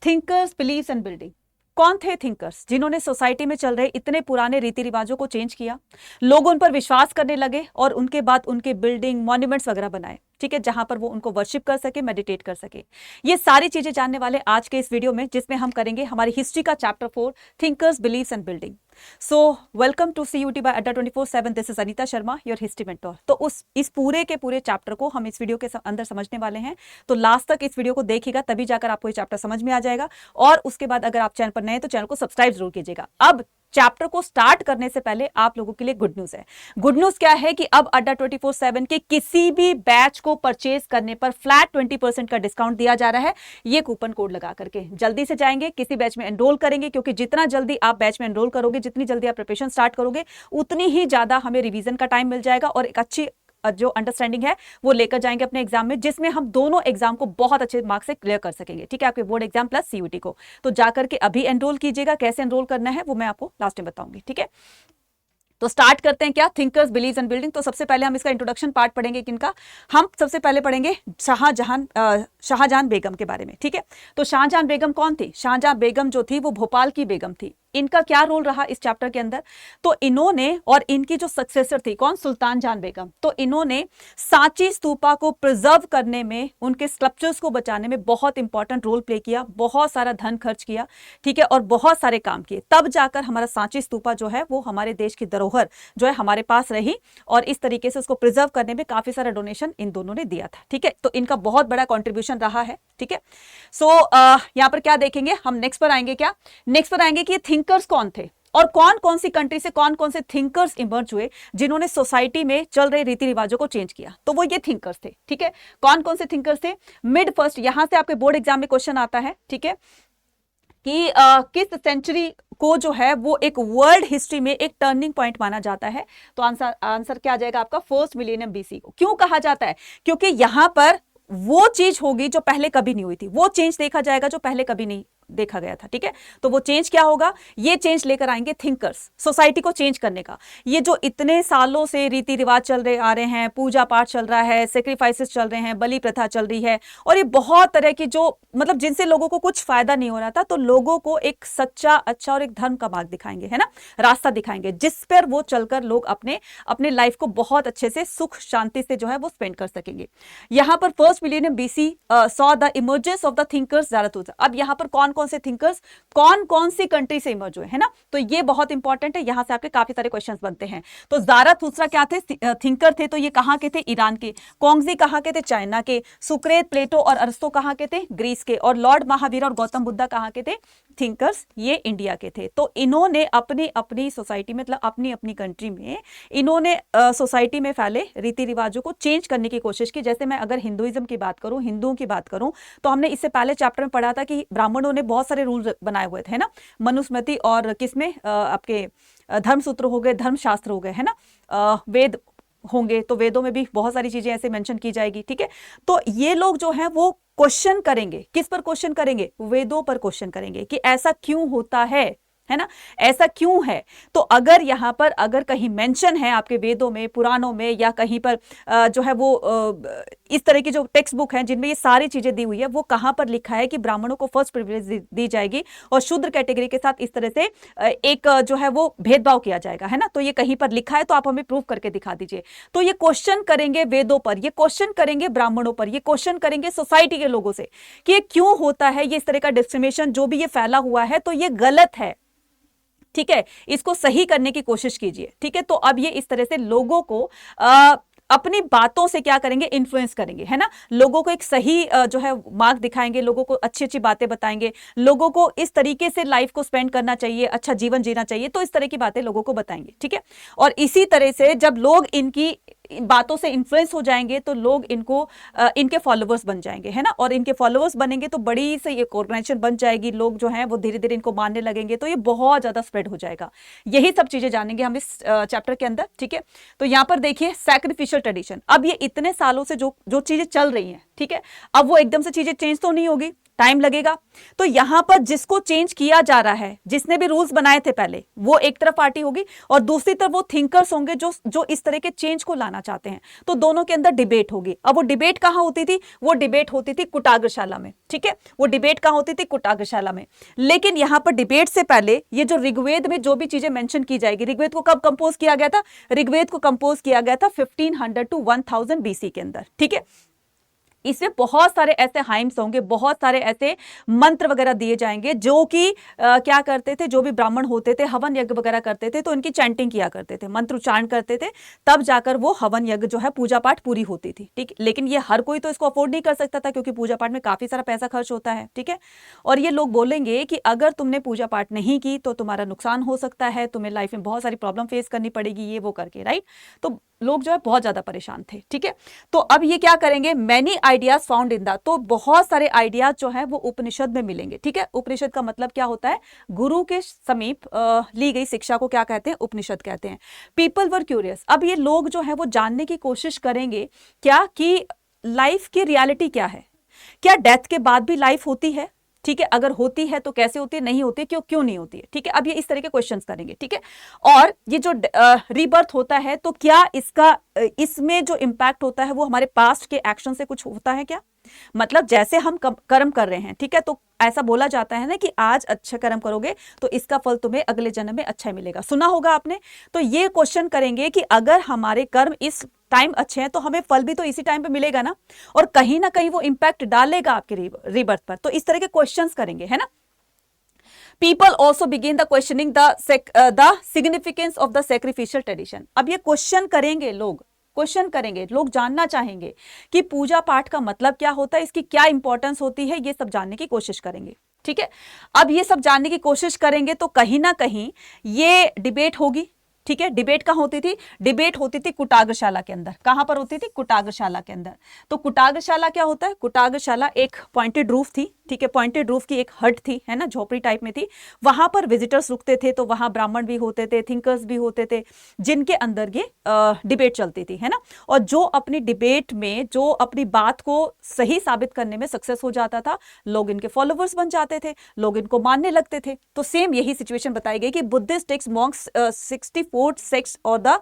Thinkers, believes and building. कौन थे thinkers जिन्होंने सोसाइटी में चल रहे इतने पुराने रीति रिवाजों को चेंज किया, लोग उन पर विश्वास करने लगे और उनके बाद उनके बिल्डिंग, मॉन्यूमेंट्स वगैरह बनाए, ठीक है, जहां पर वो उनको वर्शिप कर सके, मेडिटेट कर सके। ये सारी चीजें जानने वाले आज के इस वीडियो में, जिसमें हम करेंगे हमारी हिस्ट्री का chapter 4, thinkers, believes and building. So welcome to CUT by Adda 24/7। This is Anita Sharma, your history mentor. तो इस पूरे के पूरे चैप्टर को हम इस वीडियो के अंदर समझने वाले हैं। तो लास्ट तक इस वीडियो को देखिएगा, तभी जाकर आपको ये चैप्टर समझ में आ जाएगा। और उसके बाद अगर आप चैनल पर नए हैं तो चैनल को सब्सक्राइब जरूर कीजिएगा। अब चैप्टर को स्टार्ट करने से पहले आप लोगों के लिए गुड न्यूज है। गुड न्यूज क्या है कि अब अड्डा 24/7 के किसी भी बैच को परचेज करने पर फ्लैट 20% का डिस्काउंट दिया जा रहा है। ये कूपन कोड लगा करके जल्दी से जाएंगे, किसी बैच में एनरोल करेंगे, क्योंकि जितना जल्दी आप बैच में एनरोल करोगे, जितनी जल्दी आप प्रिपरेशन स्टार्ट करोगे, उतनी ही ज्यादा हमें रिवीजन का टाइम मिल जाएगा और एक अच्छी जो अंडरस्टैंडिंग है वो लेकर जाएंगे अपने एग्जाम में, जिसमें हम दोनों एग्जाम को बहुत अच्छे मार्क्स से क्लियर कर सकेंगे, ठीक है, आपके बोर्ड एग्जाम प्लस CUT को। तो जाकर के अभी एनरोल कीजिएगा। कैसे एनरोल करना है वो मैं आपको लास्ट में बताऊंगी, ठीक है। तो स्टार्ट करते हैं क्या, थिंकर्स, बिलीव्स एंड बिल्डिंग। तो सबसे पहले हम इसका इंट्रोडक्शन पार्ट पढ़ेंगे। किनका? हम सबसे पहले पढ़ेंगे शाहजहां बेगम के बारे में, ठीक है। तो शाहजहां बेगम कौन थी? शाहजहां बेगम जो थी वो भोपाल की बेगम थी। इनका क्या रोल रहा इस चैप्टर के अंदर? तो इन्होंने, और इनकी जो सक्सेसर थी कौन? सुल्तान जहां बेगम। तो इन्होंने सांची स्तूपा को प्रिजर्व करने में, उनके स्कल्पचर्स को बचाने में बहुत इंपॉर्टेंट रोल प्ले किया, बहुत सारा धन खर्च किया, ठीक है, और बहुत सारे काम किए। तब जाकर हमारा सांची स्तूपा जो है वो हमारे देश की धरोहर जो है हमारे पास रही, और इस तरीके से उसको प्रिजर्व करने में काफी सारा डोनेशन इन दोनों ने दिया था, ठीक है। तो इनका बहुत बड़ा कॉन्ट्रीब्यूशन रहा है, ठीक है। सो यहां पर क्या देखेंगे हम? नेक्स्ट पर आएंगे क्या? नेक्स्ट पर आएंगे कि थिंकर्स कौन थे और कौन कौन सी कंट्री से कौन कौन से थिंकर्स इमर्ज हुए जिन्होंने सोसाइटी में चल रहे रीति रिवाजों को चेंज किया। तो वो ये थिंकर्स थे, ठीक है। कौन कौन से थिंकर्स थे? मिड फर्स्ट, यहां से आपके बोर्ड एग्जाम में क्वेश्चन आता है, ठीक है, कि किस सेंचुरी को जो है वो एक वर्ल्ड हिस्ट्री में एक टर्निंग पॉइंट माना जाता है। तो आंसर क्या आ जाएगा आपका? फर्स्ट मिलेनियम BC को। क्यों कहा जाता है? क्योंकि यहां पर वो चीज होगी जो पहले कभी नहीं हुई थी, वो चेंज देखा जाएगा जो पहले कभी नहीं देखा गया था, ठीक है। तो वो चेंज क्या होगा? ये चेंज लेकर आएंगे थिंकर्स, सोसाइटी को चेंज करने का। ये जो इतने सालों से रीति रिवाज चल रहे आ रहे हैं, पूजा पाठ चल रहा है, सेक्रीफाइसेस चल रहे हैं, बलि प्रथा चल रही है, और ये बहुत तरह की जो मतलब जिनसे लोगों को कुछ फायदा नहीं हो रहा था, तो लोगों को एक सच्चा, अच्छा और एक धर्म का मार्ग दिखाएंगे, है ना, रास्ता दिखाएंगे, जिस पर वो चलकर लोग अपने अपने लाइफ को बहुत अच्छे से सुख शांति से जो है वो स्पेंड कर सकेंगे। यहां पर first millennium BC saw the emergence of the thinkers Zarathustra. अब यहां पर कौन कौन से थिंकर्स, कौन कौन सी कंट्री से इमर्ज हुए, है ना, तो ये बहुत इंपॉर्टेंट है। यहां से आपके काफी सारे क्वेश्चंस बनते हैं। तो ज़ाराथुस्त्रा क्या थे? थिंकर थे। तो ये कहां के थे? ईरान के। कॉन्गजी कहां के थे? चाइना के। सुक्रेत, प्लेटो और अरस्तो कहां के थे? ग्रीस के। और लॉर्ड महावीर और गौतम बुद्धा कहां के थे? थिंकर्स ये इंडिया के थे। तो इन्होंने अपनी अपनी सोसाइटी में, मतलब अपनी अपनी कंट्री में, इन्होंने सोसाइटी में फैले रीति रिवाजों को चेंज करने की कोशिश की। जैसे मैं अगर हिंदुइज्म की बात करूं, हिंदुओं की बात करूं, तो हमने इससे पहले चैप्टर में पढ़ा था कि ब्राह्मणों ने बहुत सारे रूल बनाए हुए थे ना, मनुस्मृति और किसमें आपके धर्मसूत्र हो गए, धर्मशास्त्र हो गए, है ना, वेद होंगे, तो वेदों में भी बहुत सारी चीजें ऐसे मेंशन की जाएगी, ठीक है। तो ये लोग जो है वो क्वेश्चन करेंगे। किस पर क्वेश्चन करेंगे? वेदों पर क्वेश्चन करेंगे कि ऐसा क्यों होता है ना, ऐसा क्यों है। तो अगर यहां पर अगर कहीं मेंशन है आपके वेदों में, पुराणों में, या कहीं पर जो है वो इस तरह की जो टेक्स्ट बुक है जिनमें ये सारी चीजें दी हुई है, वो कहां पर लिखा है कि ब्राह्मणों को फर्स्ट प्रिविलेज दी जाएगी और शूद्र कैटेगरी के साथ इस तरह से एक जो है वो भेदभाव किया जाएगा, है ना, तो ये कहीं पर लिखा है तो आप हमें प्रूव करके दिखा दीजिए। तो ये क्वेश्चन करेंगे वेदों पर, ये क्वेश्चन करेंगे ब्राह्मणों पर, ये क्वेश्चन करेंगे सोसाइटी के लोगों से कि ये क्यों होता है, ये इस तरह का डिस्क्रिमिनेशन जो भी ये फैला हुआ है, तो ये गलत है, ठीक है, इसको सही करने की कोशिश कीजिए, ठीक है। तो अब ये इस तरह से लोगों को अपनी बातों से क्या करेंगे? इन्फ्लुएंस करेंगे, है ना, लोगों को एक सही जो है मार्ग दिखाएंगे, लोगों को अच्छी अच्छी बातें बताएंगे, लोगों को इस तरीके से लाइफ को स्पेंड करना चाहिए, अच्छा जीवन जीना चाहिए, तो इस तरह की बातें लोगों को बताएंगे, ठीक है। और इसी तरह से जब लोग इनकी बातों से इन्फ्लुएंस हो जाएंगे तो लोग इनको इनके फॉलोअर्स बन जाएंगे, है ना, और इनके फॉलोअर्स बनेंगे तो बड़ी से एक ऑर्गेनाइजेशन बन जाएगी, लोग जो हैं वो धीरे धीरे इनको मानने लगेंगे, तो ये बहुत ज्यादा स्प्रेड हो जाएगा। यही सब चीजें जानेंगे हम इस चैप्टर के अंदर, ठीक है। तो यहां पर देखिए सैक्रिफिशियल ट्रेडिशन। अब ये इतने सालों से जो चीजें चल रही हैं, ठीक है, अब वो एकदम से चीजें चेंज तो नहीं होगी, टाइम लगेगा। तो यहां पर जिसको चेंज किया जा रहा है, जिसने भी रूल्स बनाए थे पहले, वो एक तरफ पार्टी होगी और दूसरी तरफ वो थिंकर्स होंगे जो इस तरह के चेंज को लाना चाहते हैं। तो दोनों के अंदर डिबेट होगी। अब वो डिबेट कहां होती थी? वो डिबेट होती थी कुटाग्रशाला में, ठीक है, वो डिबेट कहां होती थी? कुटाग्रशाला में। लेकिन यहां पर डिबेट से पहले ये जो ऋग्वेद में जो भी चीजें मेंशन की जाएगी, ऋग्वेद को कब कंपोज किया गया था? ऋग्वेद को कंपोज किया गया था 1500 टू 1000 बीसी के अंदर, ठीक है। इसमें बहुत सारे ऐसे हाइम्स होंगे, बहुत सारे ऐसे मंत्र वगैरह दिए जाएंगे जो कि क्या करते थे, जो भी ब्राह्मण होते थे हवन यज्ञ वगैरह करते थे तो इनकी चैंटिंग किया करते थे, मंत्र उच्चारण करते थे, तब जाकर वो हवन यज्ञ जो है पूजा पाठ पूरी होती थी, ठीक। लेकिन ये हर कोई तो इसको अफोर्ड नहीं कर सकता था क्योंकि पूजा पाठ में काफी सारा पैसा खर्च होता है, ठीक है। और ये लोग बोलेंगे कि अगर तुमने पूजा पाठ नहीं की तो तुम्हारा नुकसान हो सकता है, तुम्हें लाइफ में बहुत सारी प्रॉब्लम फेस करनी पड़ेगी, ये वो करके, राइट। तो लोग जो है बहुत ज्यादा परेशान थे, ठीक है। तो अब ये क्या करेंगे? Many ideas found in the, तो बहुत सारे आइडियाज जो है वो उपनिषद में मिलेंगे, ठीक है। उपनिषद का मतलब क्या होता है? गुरु के समीप ली गई शिक्षा को क्या कहते हैं? उपनिषद कहते हैं। पीपल वर क्यूरियस, अब ये लोग जो है वो जानने की कोशिश करेंगे क्या कि लाइफ की रियलिटी क्या है, क्या डेथ के बाद भी लाइफ होती है, ठीक है, अगर होती है तो कैसे होती है, नहीं होती है क्यों नहीं होती है, ठीक है। अब ये इस तरह के क्वेश्चंस करेंगे, ठीक है। और ये जो रीबर्थ होता है तो क्या इसका इसमें जो इंपैक्ट होता है वो हमारे पास्ट के एक्शन से कुछ होता है क्या? मतलब जैसे हम कर्म कर रहे हैं, ठीक है, तो ऐसा बोला जाता है ना कि आज अच्छा कर्म करोगे तो इसका फल तुम्हें अगले जन्म में अच्छा मिलेगा, सुना होगा आपने। तो ये क्वेश्चन करेंगे कि अगर हमारे कर्म इस टाइम अच्छे हैं तो हमें फल भी तो इसी टाइम पे मिलेगा ना, और कहीं ना कहीं वो इंपैक्ट डालेगा आपके रीबर्थ पर। तो इस तरह के क्वेश्चंस करेंगे, है ना। People also begin the questioning the significance of the sacrificial tradition. अब ये क्वेश्चन करेंगे लोग, क्वेश्चन करेंगे लोग, जानना चाहेंगे कि पूजा पाठ का मतलब क्या होता है, इसकी क्या इंपॉर्टेंस होती है, ये सब जानने की कोशिश करेंगे, ठीक है। अब ये सब जानने की कोशिश करेंगे तो कहीं ना कहीं ये डिबेट होगी, ठीक है। डिबेट कहां होती थी? डिबेट होती थी कुटाग्रशाला के अंदर। कहां पर होती थी? कुटाग्रशाला के अंदर। तो कुटाग्रशाला क्या होता है? कुटाग्रशाला एक पॉइंटेड रूफ थी, ठीक है, पॉइंटेड रूफ की एक हट थी, है ना, झोपड़ी टाइप में थी। वहां पर विजिटर्स रुकते थे, तो वहां ब्राह्मण भी होते थे, थिंकर्स भी होते थे, जिनके अंदर ये डिबेट चलती थी, है ना। और जो अपनी डिबेट में जो अपनी बात को सही साबित करने में सक्सेस हो जाता था, लोग इनके फॉलोवर्स बन जाते थे, लोग इनको मानने लगते थे। तो सेम यही सिचुएशन बताई गई कि बुद्धिस्ट टेक्स्ट मॉन्क्स 64 सेक्ट्स और the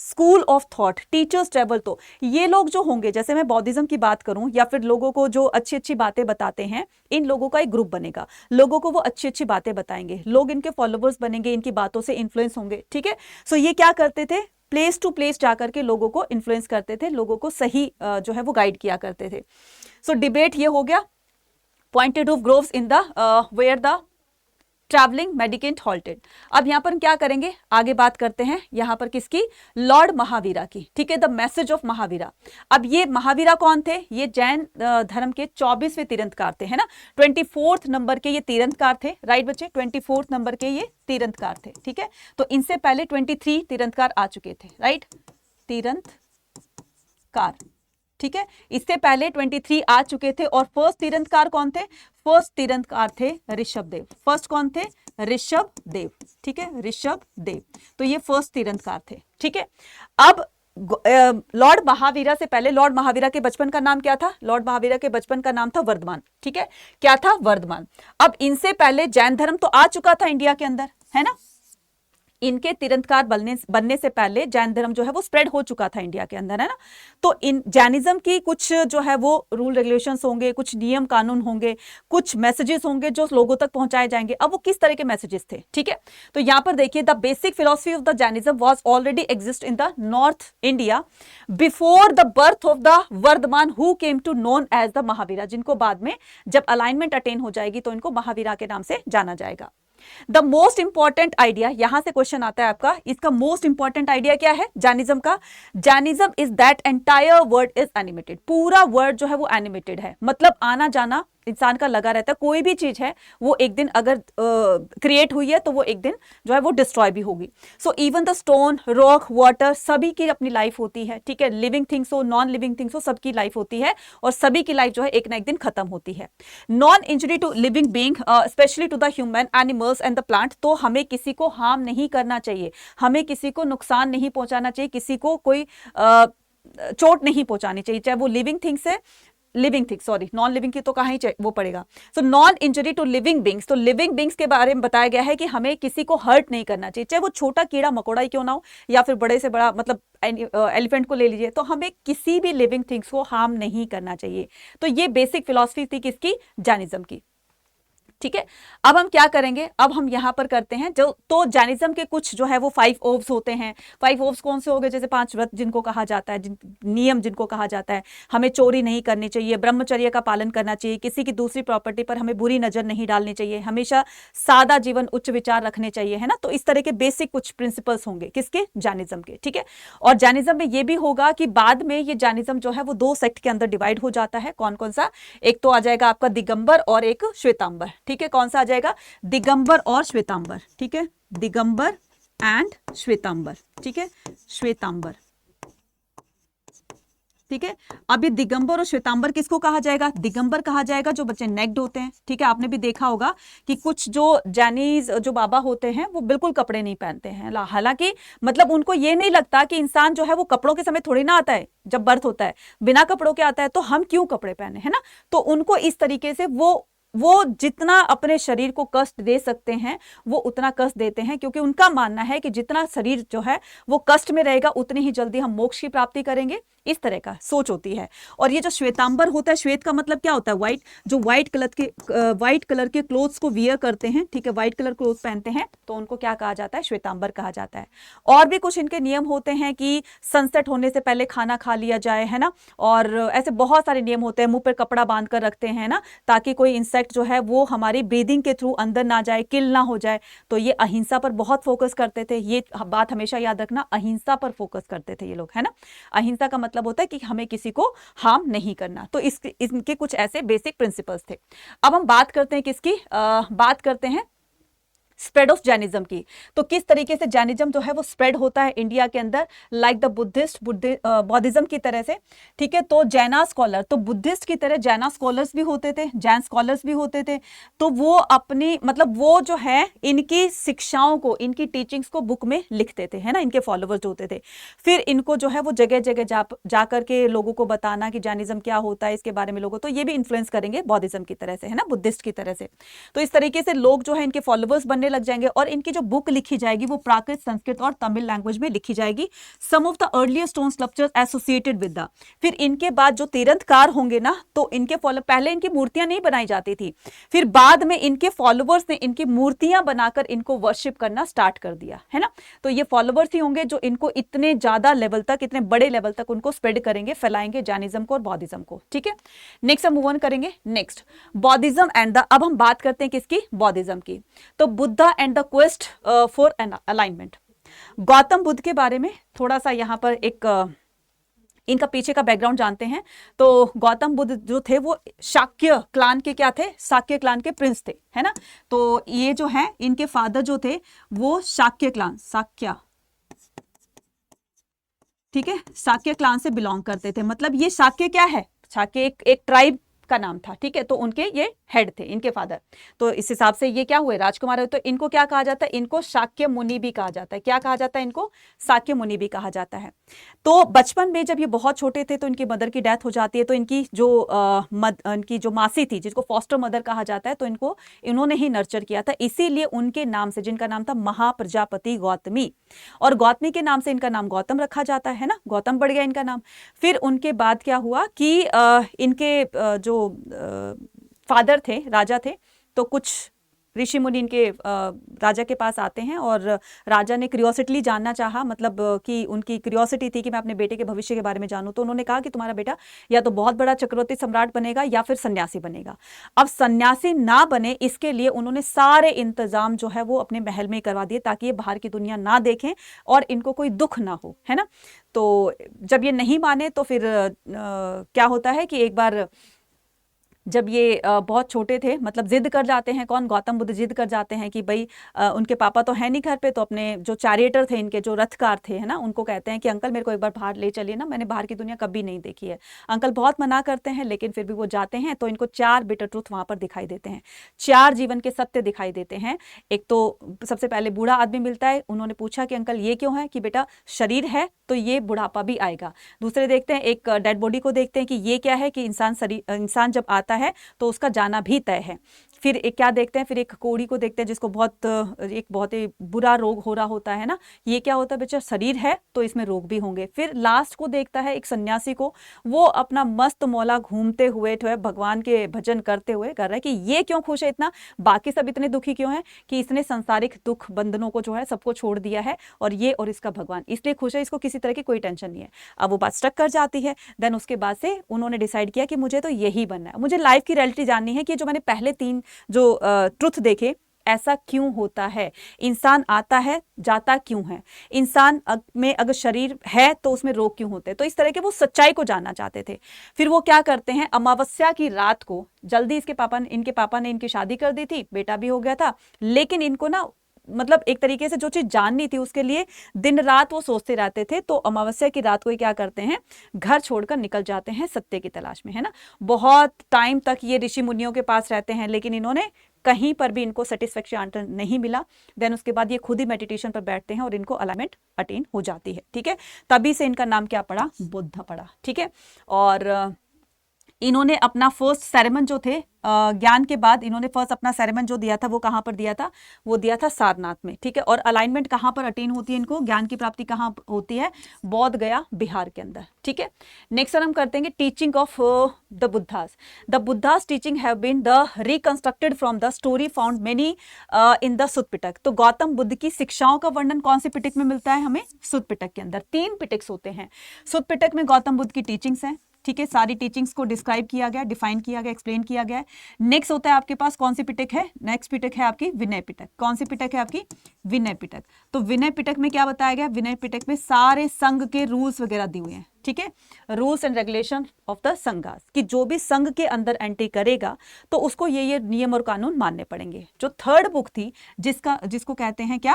school of thought teachers travel. तो ये लोग जो होंगे, जैसे मैं बौद्धिज्म की बात करूं या फिर लोगों को जो अच्छी अच्छी बातें बताते हैं, इन लोगों का एक ग्रुप बनेगा, लोगों को वो अच्छी अच्छी बातें बताएंगे, लोग इनके फॉलोवर्स बनेंगे, इनकी बातों से इन्फ्लुएंस होंगे, ठीक है। सो ये क्या करते थे? प्लेस टू प्लेस जाकर के लोगों को इन्फ्लुएंस करते थे, लोगों को सही जो है वो गाइड किया करते थे। सो डिबेट ये हो गया। Pointed of groves in the where the travelling mendicant halted. अब यहां पर हम क्या करेंगे? आगे बात करते हैं यहां पर किसकी? लॉर्ड महावीरा की, ठीक है, द मैसेज ऑफ महावीरा। अब ये महावीरा कौन थे? ये जैन धर्म के 24वें तीर्थंकर थे, है ना। 24th नंबर के ये तीर्थंकर थे, राइट बच्चे, 24th नंबर के ये तीर्थंकर थे, ठीक है। तो इनसे पहले 23 तीर्थंकर आ चुके थे, राइट, तीर्थंकर, ठीक है। इससे पहले 23 आ चुके थे। और फर्स्ट तीर्थंकर कौन थे? फर्स्ट तीर्थंकर थे ऋषभ देव। फर्स्ट कौन थे? ऋषभ देव, ठीक है, ऋषभ देव। तो ये फर्स्ट तीर्थंकर थे, ठीक है। अब लॉर्ड महावीरा से पहले, लॉर्ड महावीरा के बचपन का नाम क्या था? लॉर्ड महावीरा के बचपन का नाम था वर्धमान, ठीक है। क्या था? वर्धमान। अब इनसे पहले जैन धर्म तो आ चुका था इंडिया के अंदर, है ना। इनके तीर्थंकर बनने से पहले जैन धर्म जो है वो स्प्रेड हो चुका था इंडिया के अंदर, है ना। तो इन जैनिज्म की कुछ जो है वो रूल रेगुलेशंस होंगे, कुछ नियम कानून होंगे, कुछ मैसेजेस होंगे जो लोगों तक पहुंचाए जाएंगे। अब वो किस तरह के मैसेजेस थे, ठीक है। तो यहां पर देखिए, the basic philosophy of the Jainism was already exist in the north India before the birth of the Vardhaman who came to known as the Mahavira, जिनको बाद में जब अलाइनमेंट अटेन हो जाएगी तो इनको महावीरा के नाम से जाना जाएगा। द मोस्ट इंपॉर्टेंट आइडिया, यहां से क्वेश्चन आता है आपका, इसका मोस्ट इंपॉर्टेंट आइडिया क्या है जैनिज्म का? Jainism is that entire word is animated. पूरा वर्ड जो है वो एनिमेटेड है, मतलब आना जाना इंसान का लगा रहता है। कोई भी चीज है वो एक दिन अगर क्रिएट हुई है तो वो एक दिन जो है वो डिस्ट्रॉय भी होगी। So even the stone, rock, water, सभी की अपनी लाइफ होती है, ठीक है। लिविंग थिंग्स हो, नॉन लिविंग थिंग्स हो, सबकी लाइफ होती है और सभी की लाइफ जो है एक ना एक दिन खत्म होती है। Non injury to living being, specially to the human, animals and the plant. तो हमें किसी को हार्म नहीं करना चाहिए, हमें किसी को नुकसान नहीं पहुंचाना चाहिए, किसी को कोई चोट नहीं पहुंचानी चाहिए, चाहे वो लिविंग थिंग्स है, living things, sorry non living की तो कहाँ ही वो पड़ेगा। So non injury to living beings, तो लिविंग बींग्स के बारे में बताया गया है कि हमें किसी को हर्ट नहीं करना चाहिए, चाहे वो छोटा कीड़ा मकोड़ा ही क्यों ना हो, या फिर बड़े से बड़ा, मतलब एलिफेंट को ले लीजिए, तो हमें किसी भी लिविंग थिंग्स को हार्म नहीं करना चाहिए। तो ये बेसिक फिलॉसफी थी किसकी, जैनिज्म की। ठीक है, अब हम क्या करेंगे, अब हम यहां पर करते हैं जो, तो जैनिज्म के कुछ जो है वो 5 ओव्स होते हैं। 5 ओव्स कौन से हो गए, जैसे 5 व्रत जिनको कहा जाता है, नियम जिनको कहा जाता है, हमें चोरी नहीं करनी चाहिए, ब्रह्मचर्य का पालन करना चाहिए, किसी की दूसरी प्रॉपर्टी पर हमें बुरी नजर नहीं डालनी चाहिए, हमेशा सादा जीवन, उच्च विचार रखने चाहिए, है ना। तो इस तरह के बेसिक कुछ प्रिंसिपल्स होंगे किसके, जैनिज्म के। ठीक है, और जैनिज्म में ये भी होगा कि बाद में ये जैनिज्म जो है वो 2 सेक्ट के अंदर डिवाइड हो जाता है। कौन कौन सा, एक तो आ जाएगा आपका दिगंबर और एक श्वेतांबर। ठीक है, कौन सा आ जाएगा, दिगंबर और श्वेतांबर। ठीक है, दिगंबर एंड श्वेतांबर। ठीक है, श्वेतांबर। ठीक है, अब ये दिगंबर और श्वेतांबर किसको कहा जाएगा, दिगंबर कहा जाएगा जो बच्चे नेक्ड होते हैं। ठीक है, आपने भी देखा होगा कि कुछ जो जैनीज जो बाबा होते हैं वो बिल्कुल कपड़े नहीं पहनते हैं, हालांकि मतलब उनको ये नहीं लगता कि इंसान जो है वो कपड़ों के समय थोड़ी ना आता है, जब बर्थ होता है बिना कपड़ों के आता है, तो हम क्यों कपड़े पहने, है ना। तो उनको इस तरीके से वो जितना अपने शरीर को कष्ट दे सकते हैं वो उतना कष्ट देते हैं, क्योंकि उनका मानना है कि जितना शरीर जो है वो कष्ट में रहेगा उतनी ही जल्दी हम मोक्ष की प्राप्ति करेंगे। इस तरह का सोच होती है। और ये जो श्वेतांबर होता है, श्वेत का मतलब क्या होता है, व्हाइट, जो व्हाइट कलर के क्लोथ्स को वियर करते हैं, ठीक है, व्हाइट कलर क्लोथ पहनते हैं, तो उनको क्या कहा जाता है, श्वेतांबर कहा जाता है। और भी कुछ इनके नियम होते हैं कि सनसेट होने से पहले खाना खा लिया जाए, है ना, और ऐसे बहुत सारे नियम होते हैं, मुंह पर कपड़ा बांध कर रखते हैं ना, ताकि कोई इंसेक्ट जो है वो हमारी ब्रीदिंग के थ्रू अंदर ना जाए, किल ना हो जाए। तो ये अहिंसा पर बहुत फोकस करते थे, ये बात हमेशा याद रखना, अहिंसा पर फोकस करते थे ये लोग, है ना। अहिंसा का मतलब होता है कि हमें किसी को हार्म नहीं करना। तो इनके कुछ ऐसे बेसिक प्रिंसिपल्स थे। अब हम बात करते हैं किसकी, बात करते हैं स्प्रेड ऑफ जैनिज्म की। तो किस तरीके से जैनिज्म जो है वो स्प्रेड होता है इंडिया के अंदर, लाइक द बौद्धिज्म की तरह से। ठीक है, तो जैना स्कॉलर, तो बुद्धिस्ट की तरह जैना स्कॉलर्स भी होते थे, जैन स्कॉलर्स भी होते थे। तो वो अपनी मतलब वो जो है इनकी शिक्षाओं को, इनकी टीचिंग्स को बुक में लिखते थे, है ना, इनके फॉलोवर्स जो होते थे। फिर इनको जो है वो जगह जगह जा करके लोगों को बताना कि जैनिज्म क्या होता है, इसके बारे में लोगों, तो ये भी इन्फ्लुएंस करेंगे बौद्धिज्म की तरह से, है ना, बुद्धिस्ट की तरह से। तो इस तरीके से लोग जो है इनके फॉलोवर्स बनने लग जाएंगे, और इनकी जो बुक लिखी जाएगी वो प्राकृत, संस्कृत और तमिल लैंग्वेज में लिखी जाएगी। Some of the earlier stone sculptures associated with the, फिर इनके बाद जो तीर्थंकर होंगे ना, तो इनके पहले इनकी मूर्तियां नहीं बनाई जाती थी, फिर बाद में इनके फॉलोवर्स ने इनकी मूर्तियां बनाकर इनको वर्शिप करना स्टार्ट कर दिया, है ना। तो ये फॉलोवर्स ही होंगे जो इनको इतने ज्यादा लेवल तक, इतने बड़े लेवल तक उनको स्प्रेड करेंगे, फैलाएंगे जैनिज्म को और बौद्धिज्म को। ठीक है, नेक्स्ट हम मूव ऑन करेंगे। नेक्स्ट बौद्धिज्म एंड द, अब हम बात करते हैं किसकी, बौद्धिज्म की। तो Buddha and the quest for alignment. Gautam Buddha के बारे में थोड़ा सा यहां पर एक इनका पीछे का बैकग्राउंड जानते हैं। तो गौतम बुद्ध जो थे वो शाक्य क्लान के क्या थे, शाक्य क्लान के प्रिंस थे, है ना। तो ये जो है इनके फादर जो थे वो शाक्य क्लान, शाक्य, ठीक है, शाक्य क्लान से बिलोंग करते थे। मतलब ये शाक्य क्या है, शाक्य एक ट्राइब का नाम था। ठीक है, तो उनके ये हेड थे, इनके फादर। तो इस हिसाब से ये क्या हुए, राजकुमार हुए। तो इनको क्या कहा जाता है, इनको शाक्य मुनि भी कहा जाता है। क्या कहा जाता है इनको, शाक्य मुनि भी कहा जाता है। तो बचपन में जब ये बहुत छोटे थे तो इनकी मदर की डेथ हो जाती है। तो इनकी जो मासी थी, जिसको फॉस्टर मदर कहा जाता है, तो इनको इन्होंने ही नर्चर किया था। इसीलिए उनके नाम से, जिनका नाम था महाप्रजापति गौतमी, और गौतमी के नाम से इनका नाम गौतम रखा जाता है ना, गौतम बढ़ गया इनका नाम। फिर उनके बाद क्या हुआ कि इनके जो फादर थे, राजा थे, तो कुछ ऋषि मुनि इनके राजा के पास आते हैं, और राजा ने क्यूरियोसिटी जानना चाहा, मतलब कि उनकी क्यूरियोसिटी थी कि मैं अपने बेटे के भविष्य के बारे में जानूं। तो उन्होंने कहा कि तुम्हारा बेटा या तो बहुत बड़ा चक्रवर्ती सम्राट बनेगा या फिर सन्यासी बनेगा। अब सन्यासी ना बने इसके लिए उन्होंने सारे इंतजाम जो है वो अपने महल में करवा दिए, ताकि ये बाहर की दुनिया ना देखें और इनको कोई दुख ना हो, है ना। तो जब ये नहीं माने तो फिर क्या होता है कि एक बार जब ये बहुत छोटे थे, मतलब जिद कर जाते हैं, कौन, गौतम बुद्ध जिद कर जाते हैं कि भाई उनके पापा तो है नहीं घर पे, तो अपने जो चैरिएटर थे इनके, जो रथकार थे, है ना, उनको कहते हैं कि अंकल मेरे को एक बार बाहर ले चलिए ना, मैंने बाहर की दुनिया कभी नहीं देखी है। अंकल बहुत मना करते हैं, लेकिन फिर भी वो जाते हैं। तो इनको 4 बिटर ट्रूथ वहां पर दिखाई देते हैं, 4 जीवन के सत्य दिखाई देते हैं। एक तो सबसे पहले बूढ़ा आदमी मिलता है, उन्होंने पूछा कि अंकल ये क्यों है, कि बेटा शरीर है तो ये बुढ़ापा भी आएगा। दूसरे देखते हैं एक डेड बॉडी को, देखते हैं कि ये क्या है, कि इंसान जब आता है तो उसका जाना भी तय है। फिर एक क्या देखते हैं, फिर एक कोढ़ी को देखते हैं जिसको एक बहुत ही बुरा रोग हो रहा होता है ना, ये क्या होता है, बच्चा शरीर है तो इसमें रोग भी होंगे। फिर लास्ट को देखता है एक सन्यासी को, वो अपना मस्त मौला घूमते हुए जो है भगवान के भजन करते हुए कर रहा है कि ये क्यों खुश है इतना, बाकी सब इतने दुखी क्यों है, कि इसने संसारिक दुख बंधनों को जो है सबको छोड़ दिया है, और ये और इसका भगवान इसलिए खुश है, इसको किसी तरह की कोई टेंशन नहीं है। अब वो बात स्टक कर जाती है। देन उसके बाद से उन्होंने डिसाइड किया कि मुझे तो यही बनना है, मुझे लाइफ की रियलिटी जाननी है कि जो मैंने पहले 3 जो ट्रुथ देखे, ऐसा क्यों होता है, इंसान आता है जाता क्यों है, इंसान में अगर शरीर है तो उसमें रोग क्यों होते हैं। तो इस तरह के वो सच्चाई को जानना चाहते थे। फिर वो क्या करते हैं, अमावस्या की रात को, जल्दी इनके पापा ने इनकी शादी कर दी थी, बेटा भी हो गया था, लेकिन इनको ना मतलब एक तरीके से जो चीज जाननी थी उसके लिए दिन रात वो सोचते रहते थे। तो अमावस्या की रात को ही क्या करते हैं, घर छोड़कर निकल जाते हैं सत्य की तलाश में, है ना। बहुत टाइम तक ये ऋषि मुनियों के पास रहते हैं, लेकिन इन्होंने कहीं पर भी इनको सेटिस्फैक्शन आंसर नहीं मिला। देन उसके बाद ये खुद ही मेडिटेशन पर बैठते हैं और इनको अलाइनमेंट अटेन हो जाती है, ठीक है। तभी से इनका नाम क्या पड़ा, बुद्ध पड़ा, ठीक है। और इन्होंने अपना फर्स्ट सेरेमन जो थे, ज्ञान के बाद इन्होंने फर्स्ट अपना सेरेमन जो दिया था वो कहाँ पर दिया था, वो दिया था सारनाथ में, ठीक है। और अलाइनमेंट कहाँ पर अटेन होती है इनको, ज्ञान की प्राप्ति कहाँ होती है, बोध गया बिहार के अंदर, ठीक है। नेक्स्ट हम करते हैं teaching of the Buddha's. The Buddha's teaching have been the reconstructed from the story found many in the Sutta Pitaka. तो गौतम बुद्ध की शिक्षाओं का वर्णन कौन से पिटक में मिलता है हमें, सुत्त पिटक के अंदर। 3 पिटक्स होते हैं सुत्त पिटक में, गौतम बुद्ध की टीचिंग्स हैं, ठीक है। सारी टीचिंग्स को डिस्क्राइब किया गया, डिफाइन किया गया, एक्सप्लेन किया गया है। नेक्स्ट होता है आपके पास कौन सी पिटक है, नेक्स्ट पिटक है आपकी विनय पिटक। कौन सी पिटक है आपकी, विनय पिटक। तो विनय पिटक में क्या बताया गया, विनय पिटक में सारे संघ के रूल्स वगैरह दिए हुए हैं, ठीक है। Rules and regulation of the Sanghas, कि जो भी संघ के अंदर एंट्री करेगा तो उसको ये नियम और कानून मानने पड़ेंगे। जो थर्ड बुक थी जिसको कहते हैं क्या,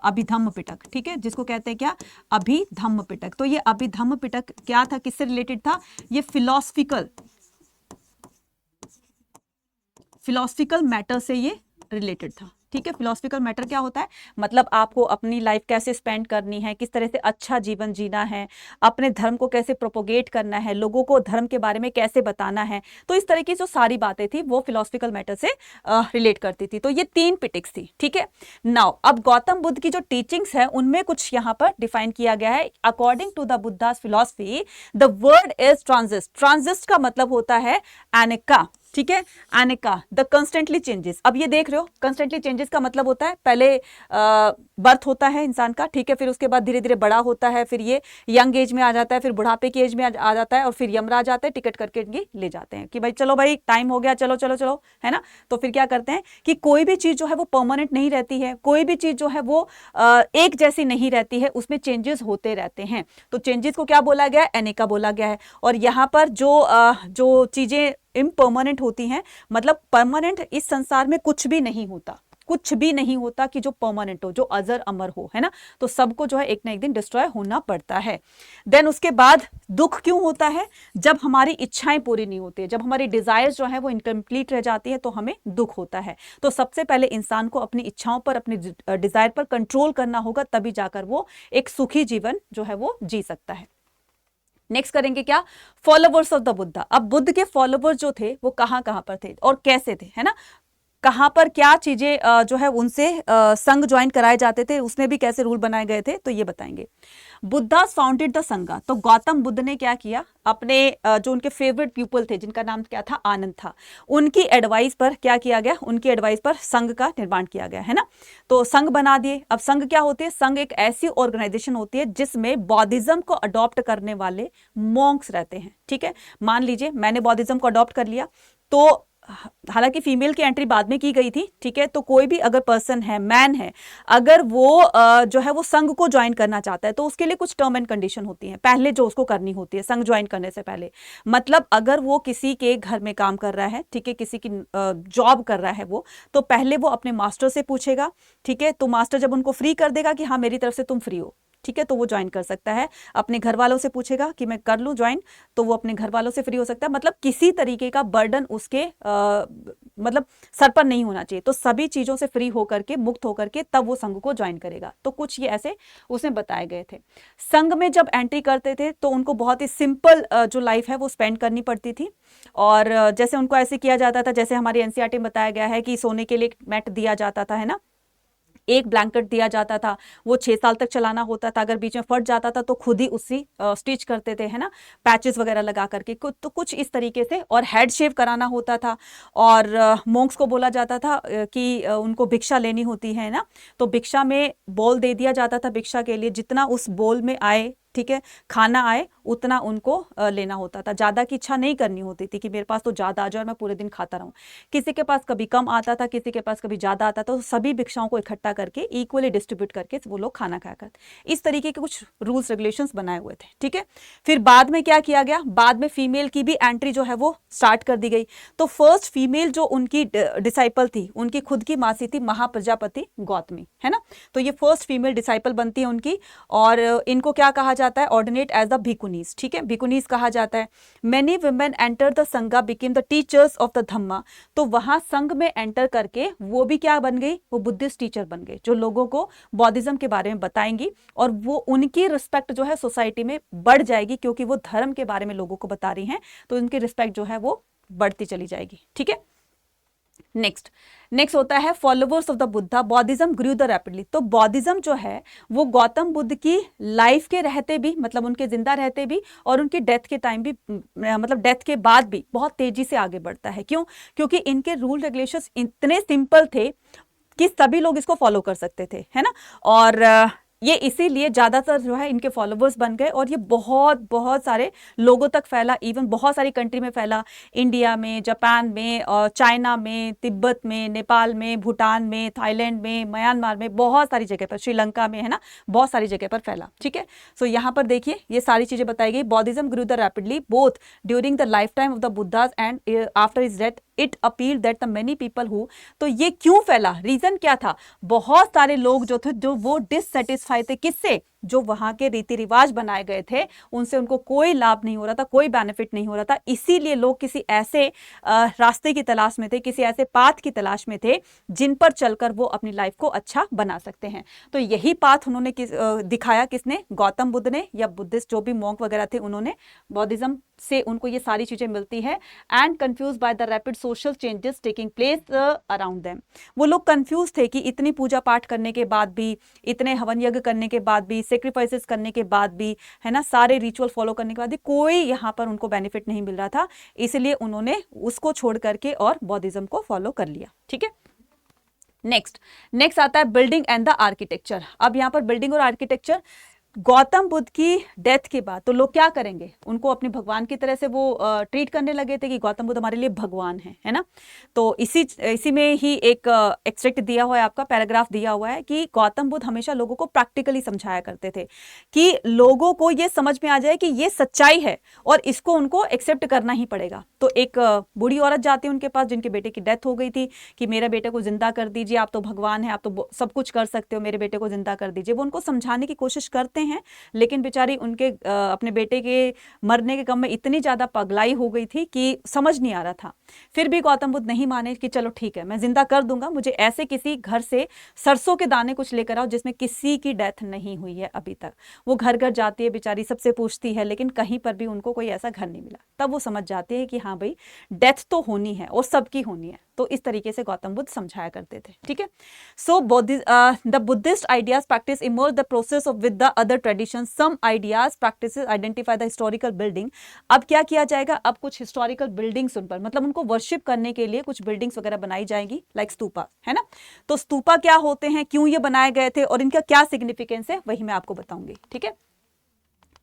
अभिधम्म पिटक, ठीक है, जिसको कहते हैं क्या, अभिधम्म पिटक। तो ये अभिधम्म पिटक क्या था, किससे रिलेटेड था, ये फिलोसफिकल मैटर से ये रिलेटेड था, ठीक है। फिलोसफिकल मैटर क्या होता है, मतलब आपको अपनी लाइफ कैसे स्पेंड करनी है, किस तरह से अच्छा जीवन जीना है, अपने धर्म को कैसे प्रोपोगेट करना है, लोगों को धर्म के बारे में कैसे बताना है। तो इस तरह की जो सारी बातें थी वो फिलोसफिकल मैटर से रिलेट करती थी। तो ये 3 पिटिक्स थी, ठीक है। नाउ अब गौतम बुद्ध की जो टीचिंग्स है उनमें कुछ यहाँ पर डिफाइन किया गया है। According to the Buddha's philosophy the word is transient. Transient का मतलब होता है एनिका, ठीक है, अनेका, द कंस्टेंटली चेंजेस। अब ये देख रहे हो, कंस्टेंटली चेंजेस का मतलब होता है पहले बर्थ होता है इंसान का, ठीक है, फिर उसके बाद धीरे धीरे बड़ा होता है, फिर ये यंग एज में आ जाता है, फिर बुढ़ापे की एज में आ जाता है, और फिर यमराज आते हैं, टिकट करके ये ले जाते हैं कि भाई चलो भाई टाइम हो गया, चलो चलो चलो, है ना। तो फिर क्या करते हैं कि कोई भी चीज जो है वो परमानेंट नहीं रहती है, कोई भी चीज जो है वो एक जैसी नहीं रहती है, उसमें चेंजेस होते रहते हैं। तो चेंजेस को क्या बोला गया है, अनेका बोला गया है। और यहाँ पर जो चीजें इम्परमानेंट होती हैं, मतलब परमानेंट इस संसार में कुछ भी नहीं होता, कुछ भी नहीं होता कि जो परमानेंट हो, जो अजर अमर हो, है ना। तो सबको जो है एक ना एक दिन डिस्ट्रॉय होना पड़ता है। देन उसके बाद दुख क्यों होता है, जब हमारी इच्छाएं पूरी नहीं होती है, जब हमारी डिजायर्स जो है वो इनकम्प्लीट रह जाती है तो हमें दुख होता है। तो सबसे पहले इंसान को अपनी इच्छाओं पर, अपनी डिजायर पर कंट्रोल करना होगा, तभी जाकर वो एक सुखी जीवन जो है वो जी सकता है। नेक्स्ट करेंगे क्या, फॉलोवर्स ऑफ द बुद्धा। अब बुद्ध के फॉलोवर्स जो थे वो कहां कहां पर थे और कैसे थे, है ना, कहां पर क्या चीजें जो है उनसे संघ ज्वाइन कराए जाते थे, उसमें भी कैसे रूल बनाए गए थे, तो ये बताएंगे। बुद्धा फाउंडेड द संघा। तो गौतम बुद्ध ने क्या किया, अपने जो उनके फेवरेट पीपल थे जिनका नाम क्या था, आनंद था, उनकी एडवाइस पर क्या किया गया, उनकी एडवाइस पर संघ का निर्माण किया गया, है ना। तो संघ बना दिए। अब संघ क्या होती है, संघ एक ऐसी ऑर्गेनाइजेशन होती है जिसमें बौद्धिज्म को अडॉप्ट करने वाले मॉन्क्स रहते हैं, ठीक है। मान लीजिए मैंने बौद्धिज्म को अडॉप्ट कर लिया, तो हालांकि फीमेल की एंट्री बाद में की गई थी, ठीक है। तो कोई भी अगर पर्सन है, मैन है, अगर वो जो है वो संघ को ज्वाइन करना चाहता है तो उसके लिए कुछ टर्म एंड कंडीशन होती है पहले जो उसको करनी होती है संघ ज्वाइन करने से पहले। मतलब अगर वो किसी के घर में काम कर रहा है, ठीक है, किसी की जॉब कर रहा है वो, तो पहले वो अपने मास्टर से पूछेगा, ठीक है। तो मास्टर जब उनको फ्री कर देगा कि हाँ मेरी तरफ से तुम फ्री हो, ठीक है, तो वो ज्वाइन कर सकता है। अपने घर वालों से पूछेगा कि मैं कर लूं ज्वाइन, तो वो अपने घर वालों से फ्री हो सकता है। मतलब किसी तरीके का बर्डन उसके मतलब सर पर नहीं होना चाहिए। तो सभी चीजों से फ्री होकर के, मुक्त होकर के तब वो संघ को ज्वाइन करेगा। तो कुछ ये ऐसे उसमें बताए गए थे। संघ में जब एंट्री करते थे तो उनको बहुत ही सिंपल जो लाइफ है वो स्पेंड करनी पड़ती थी। और जैसे उनको ऐसे किया जाता था, जैसे हमारी एनसीईआरटी में बताया गया है कि सोने के लिए एक मैट दिया जाता था, है ना, एक ब्लैंकेट दिया जाता था, वो 6 साल तक चलाना होता था। अगर बीच में फट जाता था तो खुद ही उससे स्टिच करते थे, है ना, पैचेस वगैरह लगा करके। तो कुछ इस तरीके से। और हेड शेव कराना होता था। और मोंक्स को बोला जाता था कि उनको भिक्षा लेनी होती है ना, तो भिक्षा में बोल दे दिया जाता था भिक्षा के लिए, जितना उस बोल में आए, ठीक है, खाना आए उतना उनको लेना होता था। ज्यादा की इच्छा नहीं करनी होती थी कि मेरे पास तो ज्यादा आ जाए और मैं पूरे दिन खाता रहूं। किसी के पास कभी कम आता था, किसी के पास कभी ज्यादा आता था, तो सभी भिक्षाओं को इकट्ठा करके इक्वली डिस्ट्रीब्यूट करके वो लोग खाना खाया करते। इस तरीके के कुछ रूल्स रेगुलेशंस बनाए हुए थे, ठीक है। फिर बाद में क्या किया गया, बाद में फीमेल की भी एंट्री जो है वो स्टार्ट कर दी गई। तो फर्स्ट फीमेल जो उनकी डिसाइपल थी, उनकी खुद की मासी थी महाप्रजापति गौतमी, है ना। तो ये फर्स्ट फीमेल डिसाइपल बनती है उनकी। और इनको क्या कहा जाता है, ऑर्डिनेट एज द भिकुनीस, ठीक है, भिकुनीस कहा जाता है। Many women enter the sangha became the teachers of the Dhamma. तो वहां संघ में एंटर करके वो भी क्या बन गई, वो बुद्धिस्ट टीचर बन गए, जो लोगों को बौद्धिज्म के बारे में बताएंगी। और वो उनकी रिस्पेक्ट जो है सोसाइटी में बढ़ जाएगी, क्योंकि वो धर्म के बारे में लोगों को बता रही हैं, तो उनकी रिस्पेक्ट जो है वो बढ़ती चली जाएगी, ठीक है। नेक्स्ट होता है followers of the Buddha, Buddhism grew the rapidly. तो बौद्धिज्म जो है वो गौतम बुद्ध की लाइफ के रहते भी, मतलब उनके जिंदा रहते भी, और उनकी डेथ के टाइम भी, मतलब डेथ के बाद भी बहुत तेजी से आगे बढ़ता है। क्यों? क्योंकि इनके रूल रेगुलेशंस इतने सिंपल थे कि सभी लोग इसको फॉलो कर सकते थे, है ना। और ये इसीलिए ज्यादातर जो है इनके फॉलोवर्स बन गए, और ये बहुत बहुत सारे लोगों तक फैला, इवन बहुत सारी कंट्री में फैला, इंडिया में, जापान में, और चाइना में, तिब्बत में, नेपाल में, भूटान में, थाईलैंड में, म्यांमार में, बहुत सारी जगह पर, श्रीलंका में, है ना, बहुत सारी जगह पर फैला, ठीक है। सो यहाँ पर देखिए ये सारी चीजें बताई गई। Buddhism grew the rapidly both during the life time of the Buddha's and after his death it appeal that the many people who. तो ये क्यों फैला, रीजन क्या था, बहुत सारे लोग जो थे जो वो डिससेटिस्फाई थे, किससे, जो वहां के रीति रिवाज बनाए गए थे उनसे उनको कोई लाभ नहीं हो रहा था, कोई बेनिफिट नहीं हो रहा था। इसीलिए लोग किसी ऐसे रास्ते की तलाश में थे, किसी ऐसे पाथ की तलाश में थे जिन पर चलकर वो अपनी लाइफ को अच्छा बना सकते हैं। तो यही पाथ उन्होंने दिखाया, किसने, गौतम बुद्ध ने, या बुद्धिस्ट जो भी मॉन्क वगैरह थे उन्होंने। बौद्धिज्म से उनको ये सारी चीजें मिलती है। And confuse by the rapid social changes taking place around them. वो लोग कंफ्यूज थे कि इतनी पूजा पाठ करने के बाद भी, इतने हवन यज्ञ करने के बाद भी, सेक्रीफाइसेस करने के बाद भी, है ना, सारे रिचुअल फॉलो करने के बाद भी कोई यहाँ पर उनको बेनिफिट नहीं मिल रहा था। इसलिए उन्होंने उसको छोड़ करके और बौद्धिज्म को फॉलो कर लिया, ठीक है। नेक्स्ट आता है बिल्डिंग एंड द आर्किटेक्चर। अब यहाँ पर बिल्डिंग और आर्किटेक्चर, गौतम बुद्ध की डेथ के बाद तो लोग क्या करेंगे, उनको अपने भगवान की तरह से वो ट्रीट करने लगे थे कि गौतम बुद्ध हमारे लिए भगवान है ना। तो इसी में ही एक एक्सट्रैक्ट दिया हुआ है, आपका पैराग्राफ दिया हुआ है कि गौतम बुद्ध हमेशा लोगों को प्रैक्टिकली समझाया करते थे, कि लोगों को ये समझ में आ जाए कि ये सच्चाई है और इसको उनको एक्सेप्ट करना ही पड़ेगा। तो एक बूढ़ी औरत जाती है उनके पास जिनके बेटे की डेथ हो गई थी, कि मेरे बेटे को जिंदा कर दीजिए, आप तो भगवान हैं, आप तो सब कुछ कर सकते हो, मेरे बेटे को जिंदा कर दीजिए। वो उनको समझाने की कोशिश करते हैं, लेकिन बेचारी उनके अपने बेटे के मरने के गम में इतनी ज्यादा पगलाई हो गई थी कि समझ नहीं आ रहा था। फिर भी गौतम बुद्ध नहीं माने कि चलो ठीक है मैं जिंदा कर दूंगा, मुझे ऐसे किसी घर से सरसों के दाने कुछ लेकर आओ जिसमें किसी की डेथ नहीं हुई है अभी तक। वो घर घर जाती है बेचारी, सबसे पूछती है, लेकिन कहीं पर भी उनको कोई ऐसा घर नहीं मिला। तब वो समझ जाती है कि हाँ भाई डेथ तो होनी है और सबकी होनी है। तो इस तरीके से गौतम बुद्ध समझाया करते थे, ठीक है। So the Buddhist ideas practice emerge the process of with the other tradition, some ideas practices identify the historical building. अब क्या किया जाएगा, अब कुछ हिस्टोरिकल बिल्डिंग्स उन पर, मतलब उनको वर्शिप करने के लिए कुछ बिल्डिंग्स वगैरह बनाई जाएंगी, लाइक स्तूपा, है ना। तो स्तूपा क्या होते हैं, क्यों ये बनाए गए थे और इनका क्या सिग्निफिकेंस है, वही मैं आपको बताऊंगी, ठीक है।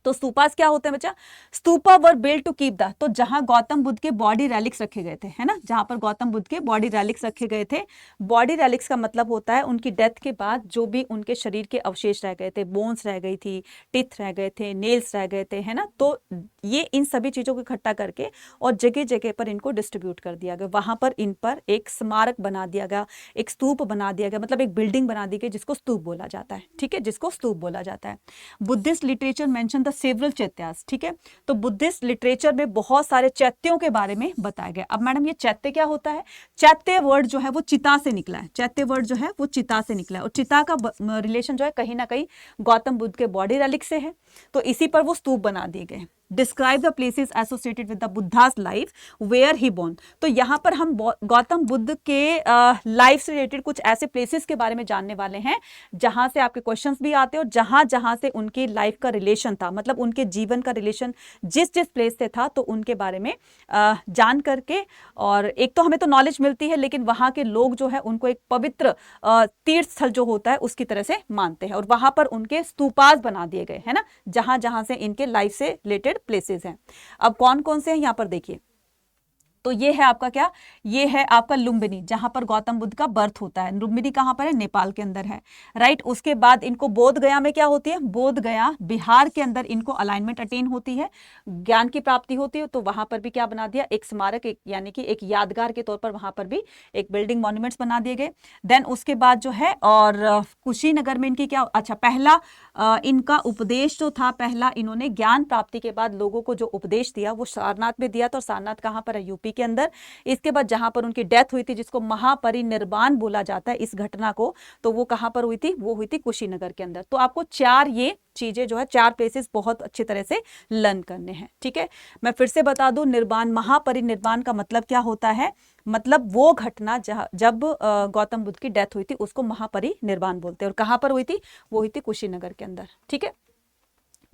तो स्तूपास क्या होते हैं बच्चा? Stupa were build to keep the, तो जहां गौतम बुद्ध के बॉडी रेलिक्स रखे गए थे, है ना, जहां पर गौतम बुद्ध के बॉडी रेलिक्स रखे गए थे। बॉडी रेलिक्स का मतलब होता है उनकी डेथ के बाद जो भी उनके शरीर के अवशेष रह गए थे, बोन्स रह गई थी, टिथ रह गए थे, नेल्स रह गए थे, है ना, तो ये इन सभी चीजों को इकट्ठा करके और जगह जगह पर इनको डिस्ट्रीब्यूट कर दिया गया। वहां पर इन पर एक स्मारक बना दिया गया, एक स्तूप बना दिया गया, मतलब एक बिल्डिंग बना दी गई जिसको स्तूप बोला जाता है, ठीक है, जिसको स्तूप बोला जाता है। Buddhist literature mention the several chaityas, ठीक है, तो बुद्धिस्ट लिटरेचर में बहुत सारे चैत्यों के बारे में बताया गया। अब मैडम ये चैत्य क्या होता है? चैत्य वर्ड जो है वो चिता से निकला है, चैत्य वर्ड जो है वो चिता से निकला है, और चिता का रिलेशन जो है कहीं ना कहीं गौतम बुद्ध के बॉडी रेलिक से है, तो इसी पर वो स्तूप बना दिए गए। Describe the places associated with the Buddha's life where he born, तो यहाँ पर हम गौतम बुद्ध के लाइफ से रिलेटेड कुछ ऐसे प्लेसेस के बारे में जानने वाले हैं जहां से आपके क्वेश्चंस भी आते हैं, और जहां जहां से उनकी लाइफ का रिलेशन था, मतलब उनके जीवन का रिलेशन जिस जिस प्लेस से था, तो उनके बारे में जान करके, और एक तो हमें तो नॉलेज मिलती है, लेकिन वहां के लोग जो है उनको एक पवित्र तीर्थ स्थल जो होता है उसकी तरह से मानते हैं, और वहां पर उनके स्तूपास बना दिए गए, है ना, जहां जहां से इनके लाइफ से रिलेटेड प्लेसेस हैं। अब कौन कौन से हैं यहां पर देखिए, तो ये है आपका क्या, ये है आपका लुम्बिनी, जहां पर गौतम बुद्ध का बर्थ होता है। लुम्बिनी कहां पर है? नेपाल के अंदर है, राइट। उसके बाद इनको बोध गया में क्या होती है? बोध गया बिहार के अंदर इनको अलाइनमेंट अटेन होती है, ज्ञान की प्राप्ति होती है, तो वहां पर भी क्या बना दिया? एक स्मारक, एक यानी कि एक यादगार के तौर पर वहां पर भी एक बिल्डिंग मॉन्यूमेंट्स बना दिए गए। देन उसके बाद जो है, और कुशीनगर में इनकी क्या, अच्छा, पहला इनका उपदेश जो था, पहला इन्होंने ज्ञान प्राप्ति के बाद लोगों को जो उपदेश दिया वो सारनाथ में दिया था, और सारनाथ कहां पर है? यूपी के अंदर। इसके बाद जहां पर उनकी डेथ हुई थी, जिसको महापरिनिर्वाण बोला जाता है इस घटना को, तो वो कहां पर हुई थी? वो हुई थी कुशीनगर के अंदर। तो आपको चार ये चीजें जो है, चार प्लेसेस बहुत अच्छी तरह से लर्न करने हैं, ठीक है। मैं फिर से बता दूं, निर्वाण, महापरिनिर्वाण का मतलब क्या होता है? मतलब वो घटना जब गौतम बुद्ध की डेथ हुई थी उसको महापरिनिर्वाण बोलते हैं, और कहां पर हुई थी? वो हुई थी कुशीनगर के अंदर, ठीक है।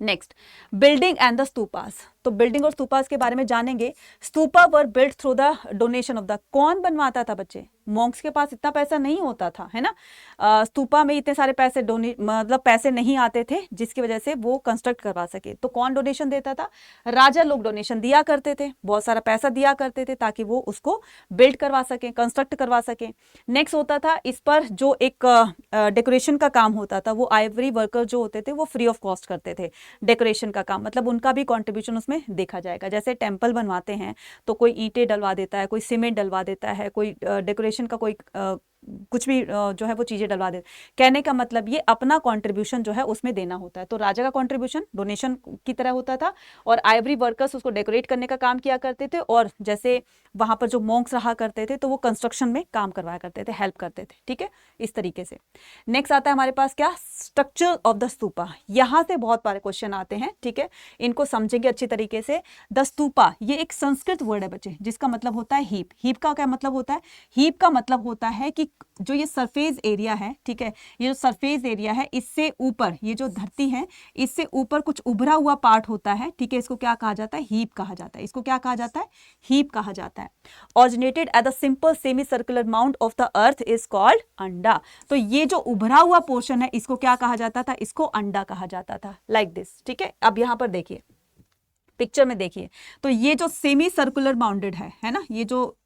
Next, building and the stupas, तो बिल्डिंग और स्तूपास के बारे में जानेंगे। Stupa were built through the donation of the, कौन बनवाता था बच्चे? मॉन्क्स के पास इतना पैसा नहीं होता था, है ना, स्तूपा में इतने सारे पैसे मतलब पैसे नहीं आते थे जिसकी वजह से वो कंस्ट्रक्ट करवा सके, तो कौन डोनेशन देता था? राजा लोग डोनेशन दिया करते थे, बहुत सारा पैसा दिया करते थे ताकि वो उसको बिल्ड करवा सके, कंस्ट्रक्ट करवा सके। नेक्स्ट होता था, इस पर जो एक डेकोरेशन का काम होता था, वो आइवरी वर्कर जो होते थे वो फ्री ऑफ कॉस्ट करते थे डेकोरेशन का काम, मतलब उनका भी कॉन्ट्रीब्यूशन उसमें देखा जाएगा। जैसे टेम्पल बनवाते हैं तो कोई ईंटें डलवा देता है, कोई सीमेंट डलवा देता है, कोई डेकोरेशन का कोई कुछ भी जो है वो चीजें डलवा दे। कहने का मतलब ये अपना कंट्रीब्यूशन जो है उसमें देना होता है। तो राजा का कंट्रीब्यूशन डोनेशन की तरह होता था, और आइवरी वर्कर्स उसको डेकोरेट करने का काम किया करते थे, और जैसे वहां पर जो मॉन्क्स रहा करते थे तो वो कंस्ट्रक्शन में काम करवाया करते थे, हेल्प करते थे, ठीक है, इस तरीके से। नेक्स्ट आता है हमारे पास क्या? Structure of the stupa. यहां से बहुत सारे क्वेश्चन आते हैं, ठीक है, इनको समझेंगे अच्छी तरीके से। द स्तूपा ये एक संस्कृत वर्ड है बच्चे, जिसका मतलब होता है हीप। हीप का क्या मतलब होता है? हीप का मतलब होता है कि जो ये सरफेस एरिया है, ठीक है, ये जो सरफेस एरिया है, इससे ऊपर ये जो धरती है, इससे ऊपर कुछ उभरा हुआ पार्ट होता है, ठीक है, इसको क्या कहा जाता है? हीप कहा जाता है। इसको क्या कहा जाता है? हीप कहा जाता है। Originated at the simple semi circular mount of the earth is called अंडा। तो ये जो उभरा हुआ पोर्शन है इसको क्या कहा जाता था? इसको अंडा कहा जाता था, लाइक दिस, ठीक है। अब यहां पर देखिए, पिक्चर में देखिए, तो ये जो सेमी सर्कुलर माउंटेड है ना, ये जो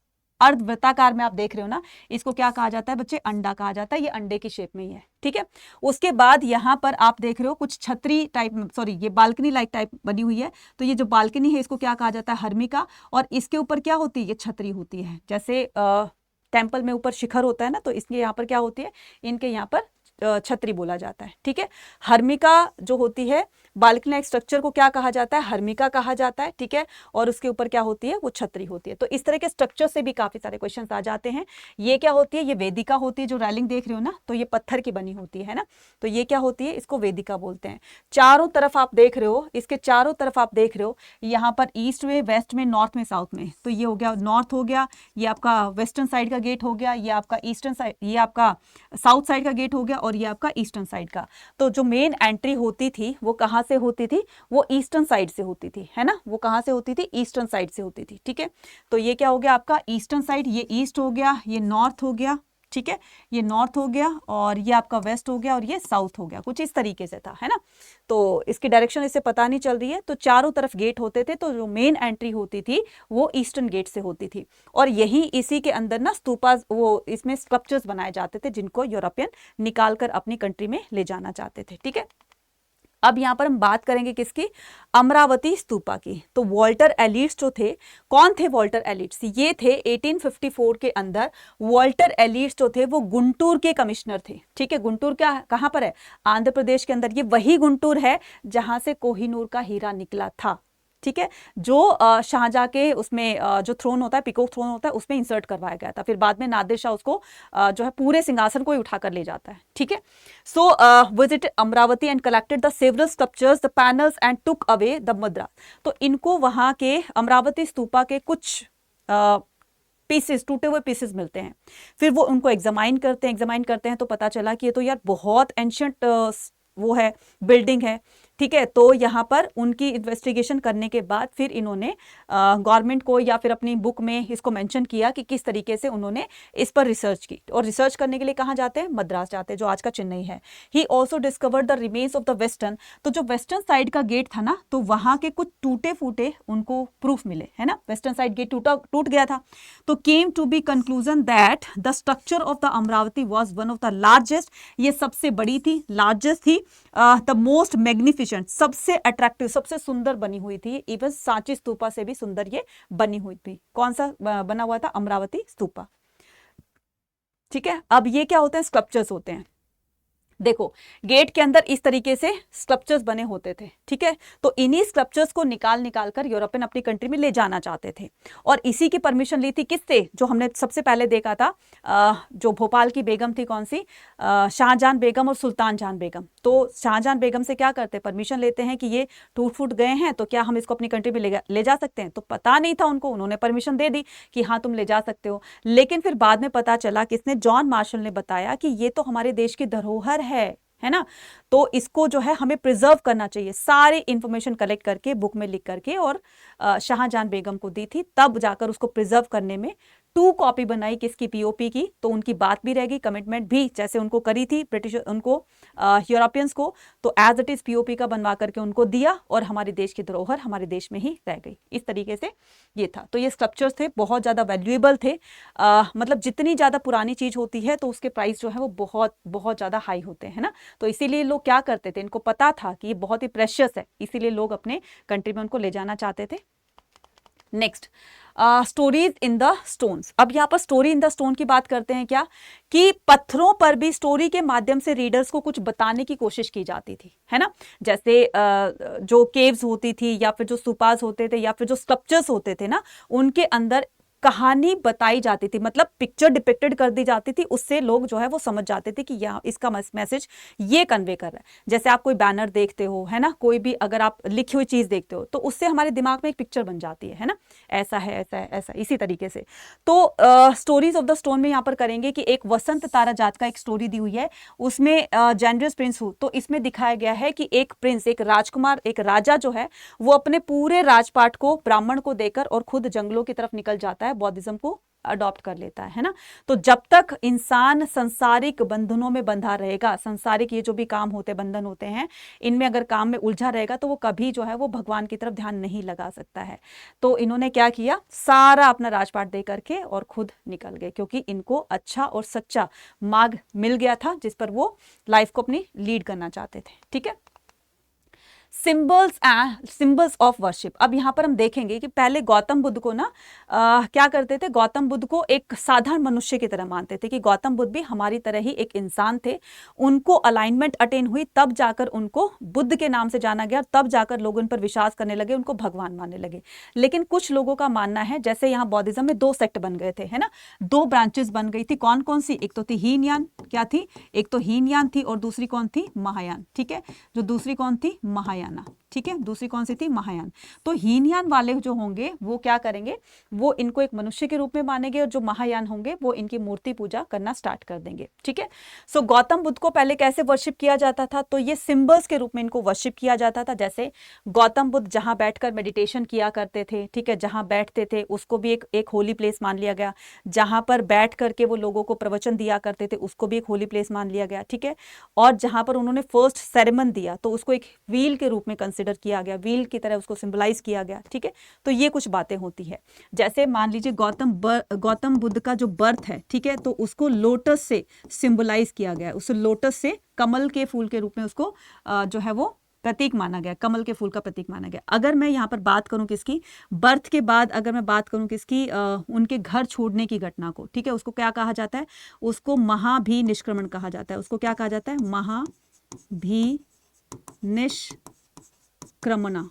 अर्धवृत्ताकार में आप देख रहे हो ना, इसको क्या कहा जाता है बच्चे? अंडा कहा जाता है। ये अंडे की शेप में ही है, ठीक है। उसके बाद यहां पर आप देख रहे हो कुछ छतरी टाइप, सॉरी, ये बालकनी लाइक टाइप बनी हुई है, तो ये जो बालकनी है इसको क्या कहा जाता है? हर्मिका। और इसके ऊपर क्या होती है? ये छतरी होती है। जैसे टेम्पल में ऊपर शिखर होता है ना, तो इसके यहाँ पर क्या होती है? इनके यहाँ पर छतरी बोला जाता है, ठीक है। हर्मिका जो होती है, बालकनी लाइक स्ट्रक्चर को क्या कहा जाता है? हर्मिका कहा जाता है, ठीक है। और उसके ऊपर क्या होती है? वो छतरी होती है। तो इस तरह के स्ट्रक्चर से भी काफी सारे क्वेश्चंस आ जाते हैं। ये क्या होती है? ये वेदिका होती है, जो रेलिंग देख रहे हो ना, तो ये पत्थर की बनी होती है ना, तो ये क्या होती है? इसको वेदिका बोलते हैं। चारों तरफ आप देख रहे हो, इसके चारों तरफ आप देख रहे हो, यहाँ पर ईस्ट में, वेस्ट में, नॉर्थ में, साउथ में, तो ये हो गया नॉर्थ हो गया, ये आपका वेस्टर्न साइड का गेट हो गया, ये आपका ईस्टर्न साइड, ये आपका साउथ साइड का गेट हो गया, और ये आपका ईस्टर्न साइड का। तो जो मेन एंट्री होती थी वो कहां से होती थी? वो ईस्टर्न साइड से होती थी, है ना, वो कहां से होती थी? ईस्टर्न साइड से होती थी, ठीक है। तो ये क्या हो गया आपका ईस्टर्न साइड, ये ईस्ट हो गया, ये नॉर्थ हो गया, ठीक है, ये नॉर्थ हो गया और ये आपका वेस्ट हो गया और ये साउथ हो गया, कुछ इस तरीके से था, है ना। तो इसकी डायरेक्शन इससे पता नहीं चल रही है। तो चारों तरफ गेट होते थे, तो जो मेन एंट्री होती थी वो ईस्टर्न गेट से होती थी और यही इसी के अंदर ना स्तूपा, वो इसमें स्कल्पचर्स बनाए जाते थे जिनको यूरोपियन निकाल कर अपनी कंट्री में ले जाना चाहते थे। ठीक है, अब यहां पर हम बात करेंगे किसकी, अमरावती स्तूपा की। तो वॉल्टर एलिट्स जो थे, कौन थे वॉल्टर एलिट्स, ये थे 1854 के अंदर वॉल्टर एलिट्स जो थे वो गुंटूर के कमिश्नर थे। ठीक है, गुंटूर क्या कहां पर है, आंध्र प्रदेश के अंदर। ये वही गुंटूर है जहां से कोहिनूर का हीरा निकला था। ठीक है, जो शाहजहां के उसमें जो थ्रोन होता है, पिकॉक थ्रोन होता है, उसमें इंसर्ट करवाया गया था। फिर बाद में नादिर शाह उसको जो है पूरे सिंहासन को ही उठाकर ले जाता है। ठीक है, so visit Amravati and collected the several sculptures, the panels and took away the मुद्रा। तो इनको वहां के अमरावती स्तूपा के कुछ पीसेस, टूटे हुए पीसेस मिलते हैं। फिर वो उनको एग्जामाइन करते हैं तो पता चला कि ये तो यार बहुत एंशियंट वो है, बिल्डिंग है। ठीक है, तो यहाँ पर उनकी इन्वेस्टिगेशन करने के बाद फिर इन्होंने गवर्नमेंट को या फिर अपनी बुक में इसको मेंशन किया कि किस तरीके से उन्होंने इस पर रिसर्च की। और रिसर्च करने के लिए कहाँ जाते हैं, मद्रास जाते हैं, जो आज का चेन्नई है। He also discovered the remains of the western. तो जो वेस्टर्न साइड का गेट था ना, तो वहाँ के कुछ टूटे फूटे उनको प्रूफ मिले, है ना। वेस्टर्न साइड गेट टूट गया था। तो came to be conclusion that the structure of the Amaravati was one of the largest, ये सबसे बड़ी थी, लार्जेस्ट थी, द मोस्ट मैग्निफिसेंट, सबसे अट्रैक्टिव, सबसे सुंदर बनी हुई थी। इवन सांची स्तूपा से भी सुंदर ये बनी हुई थी। कौन सा बना हुआ था, अमरावती स्तूपा। ठीक है, अब ये क्या होते हैं, स्कल्पचर्स होते हैं। देखो, गेट के अंदर इस तरीके से स्कल्पचर्स बने होते थे। ठीक है, तो इन्हीं स्कल्पचर्स को निकाल कर यूरोपियन अपनी कंट्री में ले जाना चाहते थे और इसी की परमिशन ली थी किससे, जो हमने सबसे पहले देखा था, जो भोपाल की बेगम थी, कौन सी, शाहजहां बेगम और सुल्तान जहां बेगम। तो शाहजहां बेगम से क्या करते, परमिशन लेते हैं कि ये टूट फूट गए हैं, तो क्या हम इसको अपनी कंट्री में ले जा सकते हैं। तो पता नहीं था उनको, उन्होंने परमिशन दे दी कि हाँ तुम ले जा सकते हो। लेकिन फिर बाद में पता चला, किसने, जॉन मार्शल ने बताया कि ये तो हमारे देश की धरोहर है ना, तो इसको जो है हमें प्रिजर्व करना चाहिए। सारी इंफॉर्मेशन कलेक्ट करके बुक में लिख करके और शाहजहां बेगम को दी थी, तब जाकर उसको प्रिजर्व करने में 2 कॉपी बनाई, किसकी, पीओपी की। तो उनकी बात भी रहेगी, कमिटमेंट भी जैसे उनको करी थी ब्रिटिश उनको, यूरोपियंस को, तो एज इट इज पीओपी का बनवा करके उनको दिया और हमारे देश की धरोहर हमारे देश में ही रह गई। इस तरीके से ये था। तो ये स्कल्पचर्स थे, बहुत ज़्यादा वैल्यूएबल थे। मतलब जितनी ज़्यादा पुरानी चीज़ होती है तो उसके प्राइस जो है वो बहुत बहुत ज़्यादा हाई होते हैं, है ना। तो इसीलिए लोग क्या करते थे, इनको पता था कि ये बहुत ही प्रेशियस है, इसीलिए लोग अपने कंट्री में उनको ले जाना चाहते थे। Next, stories in the stones. अब यहाँ पर स्टोरी इन द स्टोन की बात करते हैं क्या, कि पत्थरों पर भी स्टोरी के माध्यम से रीडर्स को कुछ बताने की कोशिश की जाती थी, है ना। जैसे जो केव्स होती थी या फिर जो स्तूपास होते थे या फिर जो स्कल्पचर्स होते थे ना, उनके अंदर कहानी बताई जाती थी, मतलब पिक्चर डिपिक्टेड कर दी जाती थी। उससे लोग जो है वो समझ जाते थे कि यहाँ इसका मैसेज ये कन्वे कर रहा है। जैसे आप कोई बैनर देखते हो, है ना, कोई भी अगर आप लिखी हुई चीज देखते हो तो उससे हमारे दिमाग में एक पिक्चर बन जाती है ना, ऐसा है, ऐसा है, ऐसा, इसी तरीके से। तो स्टोरीज ऑफ द स्टोन में यहाँ पर करेंगे कि एक वसंत तारा जात का एक स्टोरी दी हुई है, उसमें जेंडरस प्रिंस हूँ। तो इसमें दिखाया गया है कि एक प्रिंस, एक राजकुमार, एक राजा जो है वो अपने पूरे राजपाट को ब्राह्मण को देकर और खुद जंगलों की तरफ निकल जाता है, बौद्धिज्म को अडॉप्ट कर लेता है ना। तो जब तक इंसान संसारिक बंधनों में बंधा रहेगा, संसारिक ये जो भी काम होते, बंधन होते हैं, इनमें अगर काम में उलझा रहेगा तो वो कभी जो है वो भगवान की तरफ ध्यान नहीं लगा सकता है। तो इन्होंने क्या किया, सारा अपना राजपाट दे करके और खुद निकल गए, क्योंकि इनको अच्छा और सच्चा मार्ग मिल गया था जिस पर वो लाइफ को अपनी लीड करना चाहते थे। ठीक है, सिंबल्स ऑफ वर्शिप। अब यहाँ पर हम देखेंगे कि पहले गौतम बुद्ध को ना क्या करते थे, गौतम बुद्ध को एक साधारण मनुष्य की तरह मानते थे कि गौतम बुद्ध भी हमारी तरह ही एक इंसान थे। उनको अलाइनमेंट अटेन हुई, तब जाकर उनको बुद्ध के नाम से जाना गया, तब जाकर लोग उन पर विश्वास करने लगे, उनको भगवान मानने लगे। लेकिन कुछ लोगों का मानना है, जैसे यहाँ बौद्धिज्म में 2 सेक्ट बन गए थे, है ना, 2 ब्रांचेस बन गई थी। कौन कौन सी, एक तो थी हीनयान, क्या थी, एक तो हीनयान थी और दूसरी कौन थी, महायान। ठीक है, जो दूसरी कौन थी, महायान। महायाना, ठीक है, दूसरी कौन सी थी, महायान। तो हीनयान वाले जो होंगे वो क्या करेंगे, वो इनको एक मनुष्य के रूप में मानेंगे, और जो महायान होंगे वो इनकी मूर्ति पूजा करना स्टार्ट कर देंगे, ठीक है। सो गौतम बुद्ध को पहले कैसे वर्शिप किया जाता था, तो ये सिंबल्स के रूप में इनको वर्शिप किया जाता था। जैसे गौतम बुद्ध जहां बैठकर मेडिटेशन किया करते थे, ठीक है, जहां बैठते थे उसको भी एक होली प्लेस मान लिया गया, जहां पर बैठ करके वो लोगों को प्रवचन दिया करते थे उसको भी एक होली प्लेस मान लिया गया, ठीक है। और जहां पर उन्होंने फर्स्ट सेरेमन दिया तो उसको एक व्हील के रूप में कंसिडर किया गया, व्हील की तरह उसको सिंबलाइज किया गया, ठीक है। तो ये कुछ बातें होती है। जैसे मान लीजिए गौतम बुद्ध का जो बर्थ है, ठीक है, तो उसको लोटस से सिंबलाइज किया गया, उस लोटस से कमल के फूल के रूप में उसको जो है वो प्रतीक माना गया, कमल के फूल का प्रतीक माना गया। अगर मैं यहाँ पर बात करूं किसकी, बर्थ के बाद अगर मैं बात करूं किसकी, उनके घर छोड़ने की घटना को, ठीक है, उसको क्या कहा जाता है, उसको महाभिनिष्क्रमण कहा जाता है। उसको क्या कहा जाता है, महाभिनिष्क्रमण,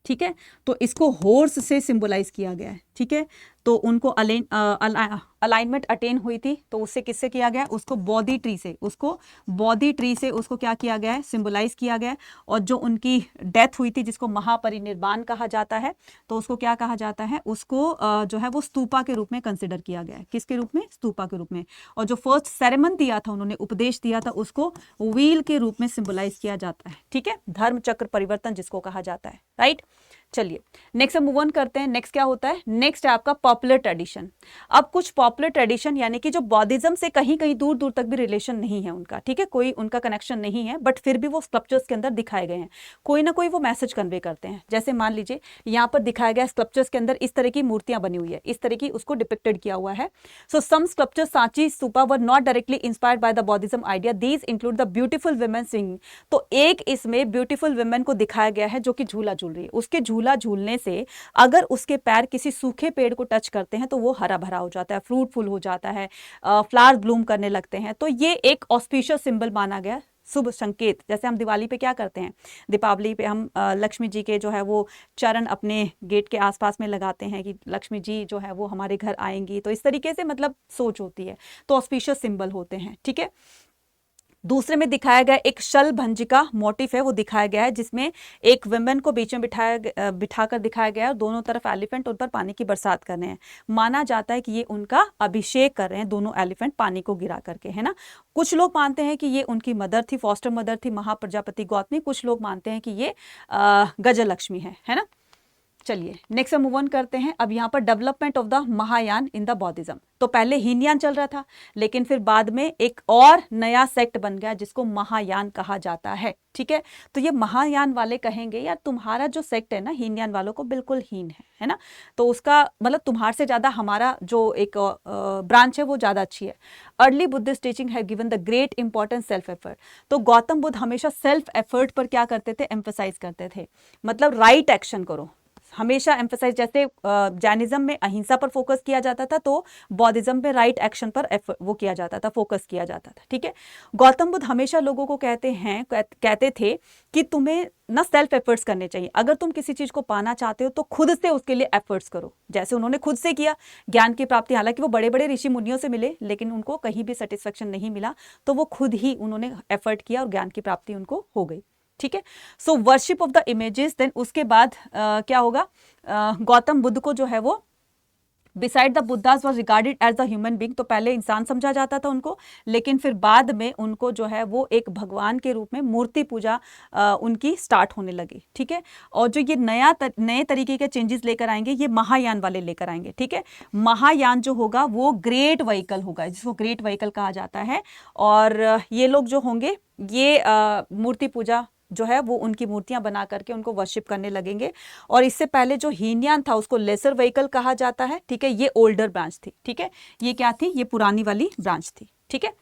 ठीक है। तो इसको हॉर्स से सिंबलाइज किया गया है, ठीक है। तो उनको अलाइनमेंट अटेन हुई थी, तो उससे किससे किया गया, उसको बोधि ट्री से, उसको क्या किया गया है, सिंबलाइज किया गया है। और जो उनकी डेथ हुई थी जिसको महापरिनिर्वाण कहा जाता है, तो उसको क्या कहा जाता है, उसको जो है वो स्तूपा के रूप में कंसिडर किया गया है। किसके रूप में, स्तूपा के रूप में। और जो फर्स्ट सेरेमन दिया था, उन्होंने उपदेश दिया था, उसको व्हील के रूप में सिंबलाइज किया जाता है, ठीक है, धर्म चक्र परिवर्तन जिसको कहा जाता है, राइट। चलिए नेक्स्ट हम मूव ऑन करते हैं। नेक्स्ट क्या होता है, नेक्स्ट है आपका पॉपुलर ट्रेडिशन। अब कुछ पॉपुलर ट्रेडिशन यानी कि जो बौद्धिज्म से कहीं कहीं दूर दूर तक भी रिलेशन नहीं है उनका, ठीक है, कोई उनका कनेक्शन नहीं है, बट फिर भी वो स्कल्पचर्स के अंदर दिखाए गए हैं, कोई ना कोई वो मैसेज कन्वे करते हैं। जैसे मान लीजिए यहाँ पर दिखाया गया स्कल्पचर्स के अंदर इस तरह की मूर्तियां बनी हुई है, इस तरह की उसको डिपिक्टेड किया हुआ है। So some sculptures Sanchi stupa were not directly inspired by the Buddhism idea, these include the beautiful women swinging. तो एक इसमें ब्यूटीफुल वुमेन को दिखाया गया है जो कि झूला झूल रही है, उसके झूला झूलने से अगर उसके पैर किसी सूखे पेड़ को टच करते हैं तो वो हरा भरा हो जाता है, फ्रूटफुल हो जाता है, फ्लावर ब्लूम करने लगते हैं। तो ये एक ऑस्पिशियस सिंबल माना गया, शुभ संकेत। जैसे हम दिवाली पे क्या करते हैं, दीपावली पे हम लक्ष्मी जी के जो है वो चरण अपने गेट के आसपास में लगाते हैं कि लक्ष्मी जी जो है वो हमारे घर आएंगी, तो इस तरीके से मतलब सोच होती है, तो ऑस्पिशियस सिंबल होते हैं, ठीक है। दूसरे में दिखाया गया एक शल भंजिका मोटिफ है, वो दिखाया गया है जिसमें एक वुमेन को बीच में बिठाकर दिखाया गया है, और दोनों तरफ एलिफेंट उन पर पानी की बरसात कर रहे हैं। माना जाता है कि ये उनका अभिषेक कर रहे हैं, दोनों एलिफेंट पानी को गिरा करके, है ना। कुछ लोग मानते हैं कि ये उनकी मदर थी, फॉस्टर मदर थी, महाप्रजापति गौतमी। कुछ लोग मानते हैं कि ये गजलक्ष्मी है ना। चलिए नेक्स्ट हम मूव ऑन करते हैं। अब यहाँ पर development of the Mahayana in the बौद्धिज्म। तो पहले हीनयान चल रहा था, लेकिन फिर बाद में एक और नया सेक्ट बन गया जिसको महायान कहा जाता है, ठीक है। तो ये महायान वाले कहेंगे यार तुम्हारा जो सेक्ट है ना हीनयान वालों को बिल्कुल हीन है ना, तो उसका मतलब तुम्हारे से ज्यादा हमारा जो एक ब्रांच है वो ज्यादा अच्छी है। Early Buddhist teaching have given the great importance self effort. तो गौतम बुद्ध हमेशा सेल्फ एफर्ट पर क्या करते थे, एम्फसाइज करते थे, मतलब राइट एक्शन करो, हमेशा एम्फसाइज। जैसे जैनिज्म में अहिंसा पर फोकस किया जाता था, तो बौद्धिज्म पे राइट एक्शन पर वो किया जाता था, फोकस किया जाता था, ठीक है। गौतम बुद्ध हमेशा लोगों को कहते थे कि तुम्हें ना सेल्फ एफर्ट्स करने चाहिए। अगर तुम किसी चीज को पाना चाहते हो तो खुद से उसके लिए एफर्ट्स करो, जैसे उन्होंने खुद से किया ज्ञान की प्राप्ति। हालांकि वो बड़े बड़े ऋषि मुनियों से मिले, लेकिन उनको कहीं भी सेटिस्फेक्शन नहीं मिला, तो वो खुद ही उन्होंने एफर्ट किया और ज्ञान की प्राप्ति उनको हो गई, ठीक है। So worship of the images. Then उसके बाद क्या होगा, गौतम बुद्ध को जो है वो beside the Buddha's was regarded as the human being. तो पहले इंसान समझा जाता था उनको, लेकिन फिर बाद में उनको जो है वो एक भगवान के रूप में मूर्ति पूजा उनकी स्टार्ट होने लगी, ठीक है। और जो ये नए तरीके के चेंजेस लेकर आएंगे, ये महायान वाले लेकर आएंगे, ठीक है। महायान जो होगा वो ग्रेट व्हीकल होगा, जिसको ग्रेट व्हीकल कहा जाता है। और ये लोग जो होंगे ये मूर्ति पूजा जो है वो उनकी मूर्तियां बना करके उनको वर्शिप करने लगेंगे। और इससे पहले जो हीनयान था उसको लेसर व्हीकल कहा जाता है, ठीक है। ये ओल्डर ब्रांच थी, ठीक है। ये क्या थी, ये पुरानी वाली ब्रांच थी, ठीक है।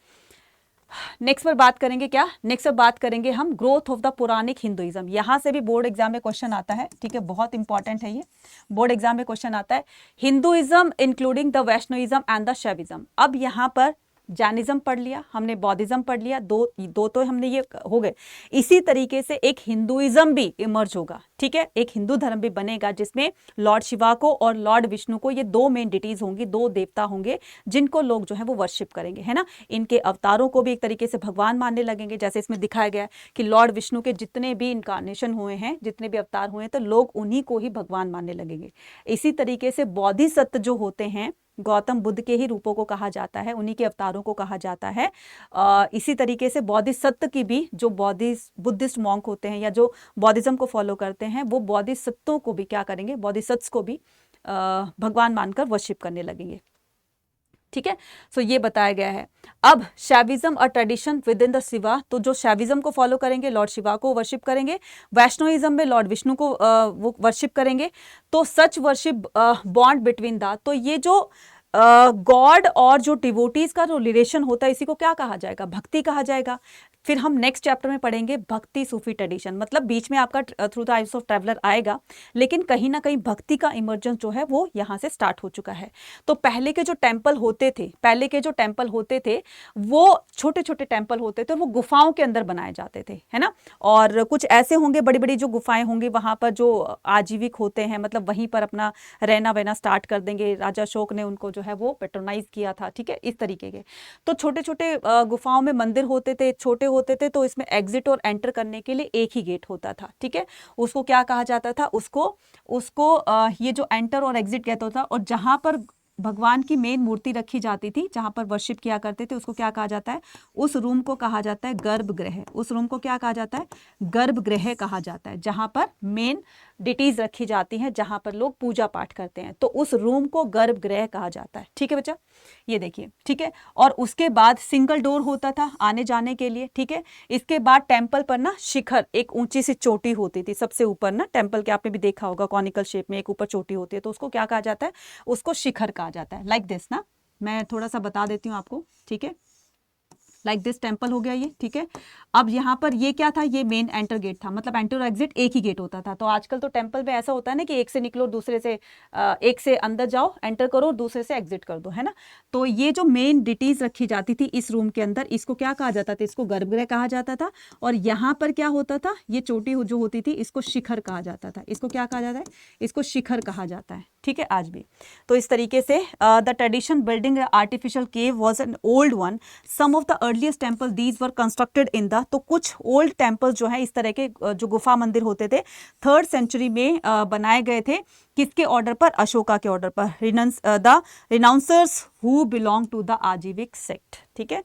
नेक्स्ट पर बात करेंगे क्या, नेक्स्ट पर बात करेंगे हम growth of the Puranic Hinduism. यहां से भी बोर्ड एग्जाम में क्वेश्चन आता है, ठीक है, बहुत इंपॉर्टेंट है ये, बोर्ड एग्जाम में क्वेश्चन आता है। Hinduism including the Vaishnavism and the Shaivism. अब यहाँ पर जैनिज्म पढ़ लिया, हमने बौद्धिज्म पढ़ लिया, दो तो हमने ये हो गए। इसी तरीके से एक हिंदुइज्म भी इमर्ज होगा, ठीक है, एक हिंदू धर्म भी बनेगा जिसमें लॉर्ड शिवा को और लॉर्ड विष्णु को, ये दो मेन डिटीज होंगी, दो देवता होंगे जिनको लोग जो है वो वर्शिप करेंगे, है ना। इनके अवतारों को भी एक तरीके से भगवान मानने लगेंगे, जैसे इसमें दिखाया गया है कि लॉर्ड विष्णु के जितने भी इनकारनेशन हुए हैं, जितने भी अवतार हुए हैं, तो लोग उन्हीं को ही भगवान मानने लगेंगे। इसी तरीके से बोधिसत्व जो होते हैं, गौतम बुद्ध के ही रूपों को कहा जाता है, उन्हीं के अवतारों को कहा जाता है। इसी तरीके से बोधिसत्व की भी, जो बुद्धिस्ट मॉन्क होते हैं या जो बौद्धिज्म को फॉलो करते हैं, वो बोधिसत्वों को भी क्या करेंगे, बोधिसत्व को भी भगवान मानकर वर्शिप करने लगेंगे, ठीक है। सो ये बताया गया है। अब शैविज्म और tradition with in the Shiva, तो जो शैविज्म को फॉलो करेंगे लॉर्ड शिवा को वर्शिप करेंगे, वैष्णोइज्म में लॉर्ड विष्णु को वो वर्शिप करेंगे। तो सच वर्शिप बॉन्ड बिटवीन द, तो ये जो गॉड और जो डिवोटीज का जो रिलेशन होता है, इसी को क्या कहा जाएगा, भक्ति कहा जाएगा। फिर हम नेक्स्ट चैप्टर में पढ़ेंगे भक्ति सूफी ट्रेडिशन, मतलब बीच में आपका through the eyes of traveller आएगा, लेकिन कहीं ना कहीं भक्ति का इमर्जेंस जो है वो यहाँ से स्टार्ट हो चुका है। तो पहले के जो टेम्पल होते थे, वो छोटे छोटे टेम्पल होते थे, वो गुफाओं के अंदर बनाए जाते थे, है ना। और कुछ ऐसे होंगे बड़ी बड़ी जो गुफाएं होंगी, वहां पर जो आजीविक होते हैं, मतलब वहीं पर अपना रहना वहना स्टार्ट कर देंगे। राजा अशोक ने उनको जो है वो पेट्रोनाइज किया था, ठीक है, इस तरीके के। तो छोटे छोटे गुफाओं में मंदिर होते थे, छोटे होते थे, तो इसमें एग्जिट और एंटर करने के लिए एक ही गेट होता था, ठीक है। उसको क्या कहा जाता था, उसको ये जो एंटर और एग्जिट गेट होता था, और जहां पर भगवान की मेन मूर्ति रखी जाती थी, जहां पर वर्शिप किया करते थे, उसको क्या कहा जाता है, उस रूम को कहा जाता है गर्भगृह। उस रूम को क्या कहा जाता है, गर्भगृह कहा जाता है, जहां पर मेन डिटीज रखी जाती हैं, जहां पर लोग पूजा पाठ करते हैं, तो उस रूम को गर्भगृह कहा जाता है, ठीक है बच्चा, ये देखिए, ठीक है। और उसके बाद सिंगल डोर होता था आने जाने के लिए, ठीक है। इसके बाद टेम्पल पर ना शिखर, एक ऊंची सी चोटी होती थी सबसे ऊपर ना, टेम्पल के आपने भी देखा होगा, कॉनिकल शेप में एक ऊपर चोटी होती है, तो उसको क्या कहा जाता है, उसको शिखर कहा जाता है। लाइक दिस ना, मैं थोड़ा सा बता देती हूँ आपको, ठीक है। लाइक दिस टेम्पल हो गया ये, ठीक है। अब यहाँ पर ये क्या था, ये मेन एंटर गेट था, मतलब एंटर और एग्जिट एक ही गेट होता था। तो आजकल तो टेम्पल में ऐसा होता है ना कि एक से निकलो, दूसरे से एक से अंदर जाओ, एंटर करो, दूसरे से एग्जिट कर दो, है ना। तो ये जो मेन डिटीज रखी जाती थी इस रूम के अंदर, इसको क्या कहा जाता था, इसको गर्भगृह कहा जाता था। और यहाँ पर क्या होता था, ये चोटी जो होती थी, इसको शिखर कहा जाता था। इसको क्या कहा जाता है, इसको शिखर कहा जाता है, ठीक है, आज भी। तो इस तरीके से the tradition building artificial cave was an old one, some of the earliest temple these were constructed in the, तो कुछ ओल्ड टेम्पल्स जो है इस तरह के जो गुफा मंदिर होते थे 3rd सेंचुरी में बनाए गए थे। किसके ऑर्डर पर, अशोका के ऑर्डर पर, the renouncers who belong to the Ajivika sect, ठीक है।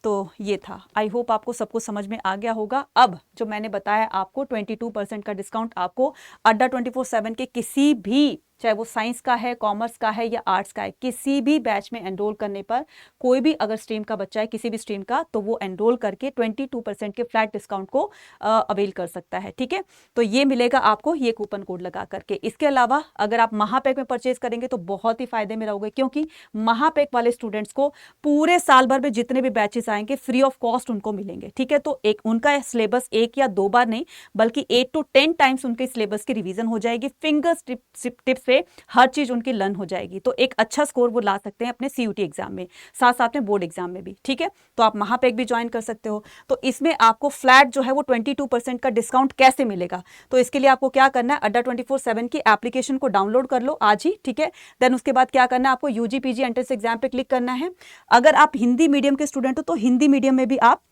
तो ये था, आई होप आपको सबको समझ में आ गया होगा। अब जो मैंने बताया आपको 22% का डिस्काउंट आपको अड्डा 24/7 के किसी भी, चाहे वो साइंस का है, कॉमर्स का है या आर्ट्स का है, किसी भी बैच में एनरोल करने पर, कोई भी अगर स्ट्रीम का बच्चा है किसी भी स्ट्रीम का, तो वो एनरोल करके 22% के फ्लैट डिस्काउंट को अवेल कर सकता है, ठीक है। तो ये मिलेगा आपको ये कूपन कोड लगा करके। इसके अलावा अगर आप महापैक में परचेज करेंगे तो बहुत ही फायदे में रहोगे, क्योंकि महापैक वाले स्टूडेंट्स को पूरे साल भर में जितने भी बैचेस आएंगे फ्री ऑफ कॉस्ट उनको मिलेंगे, ठीक है। तो एक उनका सिलेबस 1 या 2 बार नहीं, बल्कि 8 to 10 टाइम्स उनके सिलेबस की रिवीजन हो जाएगी, फिंगर टिप्स पे हर चीज उनकी लर्न हो जाएगी। तो एक अच्छा स्कोर वो ला सकते हैं अपने CUT एग्जाम में, साथ साथ में बोर्ड एग्जाम में भी, ठीक है। तो आप महापैक भी ज्वाइन कर सकते हो। तो इसमें आपको फ्लैट जो है वो 22% का डिस्काउंट कैसे मिलेगा, तो इसके लिए आपको क्या करना है, अड्डा 24/7 की एप्लीकेशन को डाउनलोड कर लो आज ही, ठीक है। देन उसके बाद क्या करना है, आपको UG PG एंट्रेंस एग्जाम पे क्लिक करना है। अगर आप हिंदी मीडियम के स्टूडेंट हो तो हिंदी मीडियम में भी आप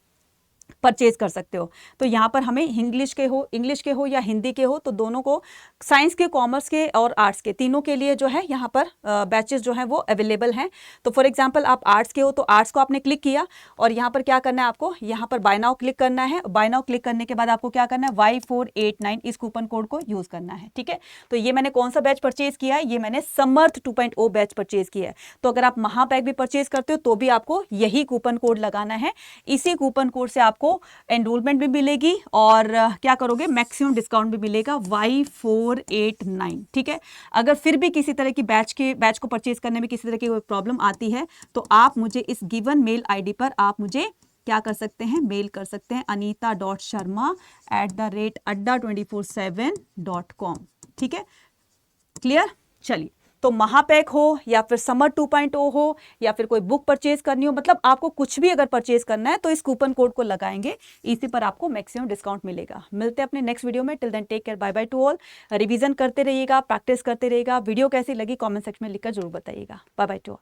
परचेज कर सकते हो। तो यहाँ पर हमें इंग्लिश के हो या हिंदी के हो, तो दोनों को, साइंस के, कॉमर्स के और आर्ट्स के, तीनों के लिए जो है यहाँ पर बैचेस जो हैं वो अवेलेबल हैं। तो फॉर एग्जांपल आप आर्ट्स के हो तो आर्ट्स को आपने क्लिक किया, और यहाँ पर क्या करना है, आपको यहाँ पर बाय नाउ क्लिक करना है। बाय नाउ क्लिक करने के बाद आपको क्या करना है, Y489 इस कूपन कोड को यूज करना है, ठीक है। तो ये मैंने कौन सा बैच परचेज किया है, ये मैंने समर्थ 2.0 बैच परचेज किया है। तो अगर आप महापैक भी परचेज करते हो तो भी आपको यही कूपन कोड लगाना है। इसी कूपन कोड से आपको एनरोलमेंट भी मिलेगी और क्या करोगे, मैक्सिमम डिस्काउंट भी मिलेगा, Y489, ठीक है। अगर फिर भी किसी तरह की बैच को परचेज करने में किसी तरह की कोई प्रॉब्लम आती है तो आप मुझे इस गिवन मेल ID पर आप मुझे क्या कर सकते हैं, मेल कर सकते हैं, anita.sharma@adda247.com, ठीक है। क्लियर, चलिए तो महापैक हो या फिर समर 2.0 हो या फिर कोई बुक परचेज करनी हो, मतलब आपको कुछ भी अगर परचेज करना है तो इस कूपन कोड को लगाएंगे, इसी पर आपको मैक्सिमम डिस्काउंट मिलेगा। मिलते हैं अपने नेक्स्ट वीडियो में। Till then take care, bye bye to all. Revision करते रहिएगा, प्रैक्टिस करते रहिएगा। वीडियो कैसी लगी कमेंट सेक्शन में लिखकर जरूर बताइएगा। Bye bye to all.